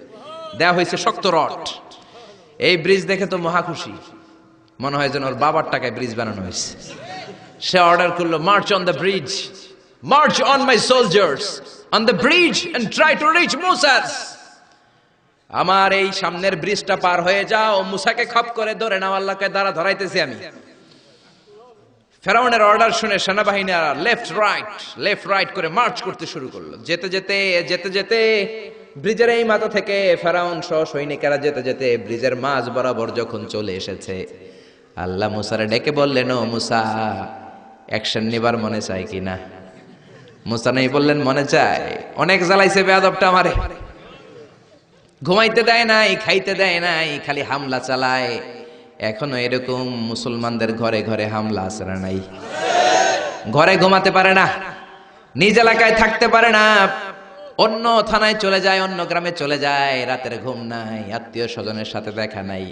দেওয়া হয়েছে শক্ত রড। এই ব্রিজ দেখে তো মহা খুশি, মনে হয় যেন ওর বাবার টাকায় ব্রিজ বানানো হয়েছে। সে অর্ডার করলো, march on the bridge, march on my soldiers on the bridge and try to reach মুসাস। আমার এই সামনের ব্রিজটা পার হয়ে যাও, মুসাকে খপ করে ধরে নাও, আল্লাহকে দ্বারা ধরাইতেছি আমি। ফেরাউনের অর্ডার শুনে সেনাবাহিনীরা লেফট রাইট করে মার্চ করতে শুরু করলো। যেতে যেতে ব্রিজের এই মাথা থেকে ফেরাউন সহ সৈনিকেরা যেতে যেতে ব্রিজের মাঝ বরাবর যখন চলে এসেছে, আল্লাহ মুসারে ডেকে বললেন, ও মুসা, অ্যাকশন নেবার মনে চায় কিনা? মুসা নেই বললেন, মনে চায়। অনেক জ্বালাইছে বেয়াদবটা আমারে, ঘুমাইতে দেয় নাই, খাইতে দেয় নাই, খালি হামলা চালায়। এখনো এরকম মুসলমানদের ঘরে ঘরে হামলা আছে না নাই? ঘরে ঘুমাতে পারে না, নিজ এলাকায় থাকতে পারে না, অন্য থানায় চলে যায়, অন্য গ্রামে চলে যায়, রাতের ঘুম নাই, আত্মীয় স্বজনের সাথে দেখা নাই।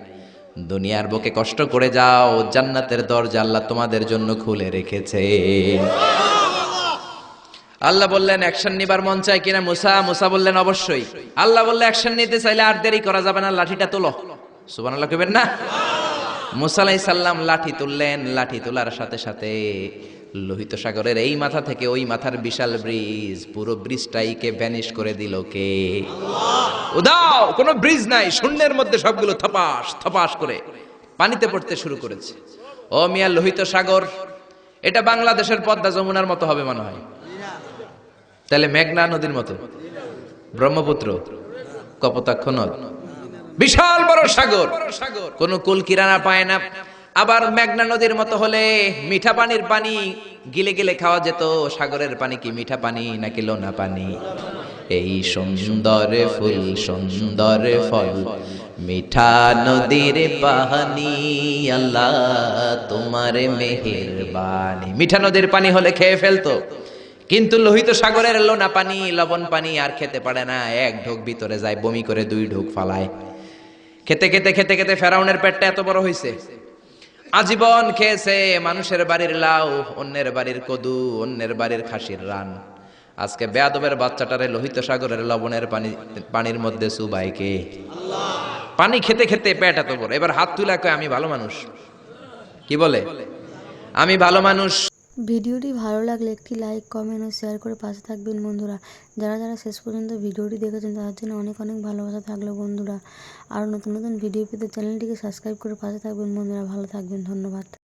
দুনিয়ার বুকে কষ্ট করে যাও, জান্নাতের দরজা আল্লাহ তোমাদের জন্য খুলে রেখেছে। আল্লাহ বললেন, অ্যাকশন নিবার মন চায় কিনা মুসা? মুসা বললেন, অবশ্যই। আল্লাহ বললে, অ্যাকশন নিতে চাইলে আর দেরি করা যাবে না, লাঠিটা তোলো। সুবহানাল্লাহ কইবেন না? মুসা আলাইহিস সালাম লাঠি তুললেন। লাঠি তোলার সাথে সাথে লোহিত সাগরের এই মাথা থেকে ওই মাথার বিশাল ব্রিজ, পুরো ব্রিজটাইকে ভ্যানিশ করে দিল কে? আল্লাহ। উদাও, কোনো ব্রিজ নাই, শূন্যের মধ্যে সবগুলো থপাস থপাস করে পানিতে পড়তে শুরু করেছে। ও মিয়া, লোহিত সাগর এটা বাংলাদেশের পদ্মা যমুনার মতো হবে মনে হয়? তাহলে মেঘনা নদীর মতো? ব্রহ্মপুত্র, কপোতাক্ষ নদ, বিশাল বড় সাগর, কোন কুল কিনারা পায় না। আবার মেঘনা নদীর মতো হলে মিঠা পানির পানি গিলে গিলে খাওয়া যেত। সাগরের পানি কি মিঠা পানি নাকি লোনা পানি? এই সুন্দর ফুল সুন্দর ফল, মিঠা নদীর পানি, আল্লাহ তোমার মেহেরবানি। মিঠা নদীর পানি হলে খেয়ে ফেলতো, কিন্তু লোহিত সাগরের লোনা পানি, লবণ পানি আর খেতে পারে না। এক ঢোক ভিতরে যায়, বমি করে 2 ঢোক ফালায়। খেতে খেতে খেতে খেতে ফেরাউনের পেটটা এত বড় হয়েছে, আজীবন খেয়েছে মানুষের বাড়ির লাউ, অন্যের বাড়ির কদু, অন্যের বাড়ির খাসির রান। আজকে বেয়াদবের বাচ্চাটারে লোহিত সাগরের লবণের পানির মধ্যে চুবায় কে? আল্লাহ। পানি খেতে খেতে পেট এত বড়। এবার হাত তুলে কয়, আমি ভালো মানুষ। কি বলে? আমি ভালো মানুষ। ভিডিওটি ভালো লাগলে একটি লাইক, কমেন্ট ও শেয়ার করে পাশে থাকবেন বন্ধুরা। যারা যারা শেষ পর্যন্ত ভিডিওটি দেখেছেন তাদের জন্য অনেক অনেক ভালোবাসা থাকলো বন্ধুরা। আরও নতুন নতুন ভিডিও পেতে চ্যানেলটিকে সাবস্ক্রাইব করে পাশে থাকবেন বন্ধুরা। ভালো থাকবেন, ধন্যবাদ।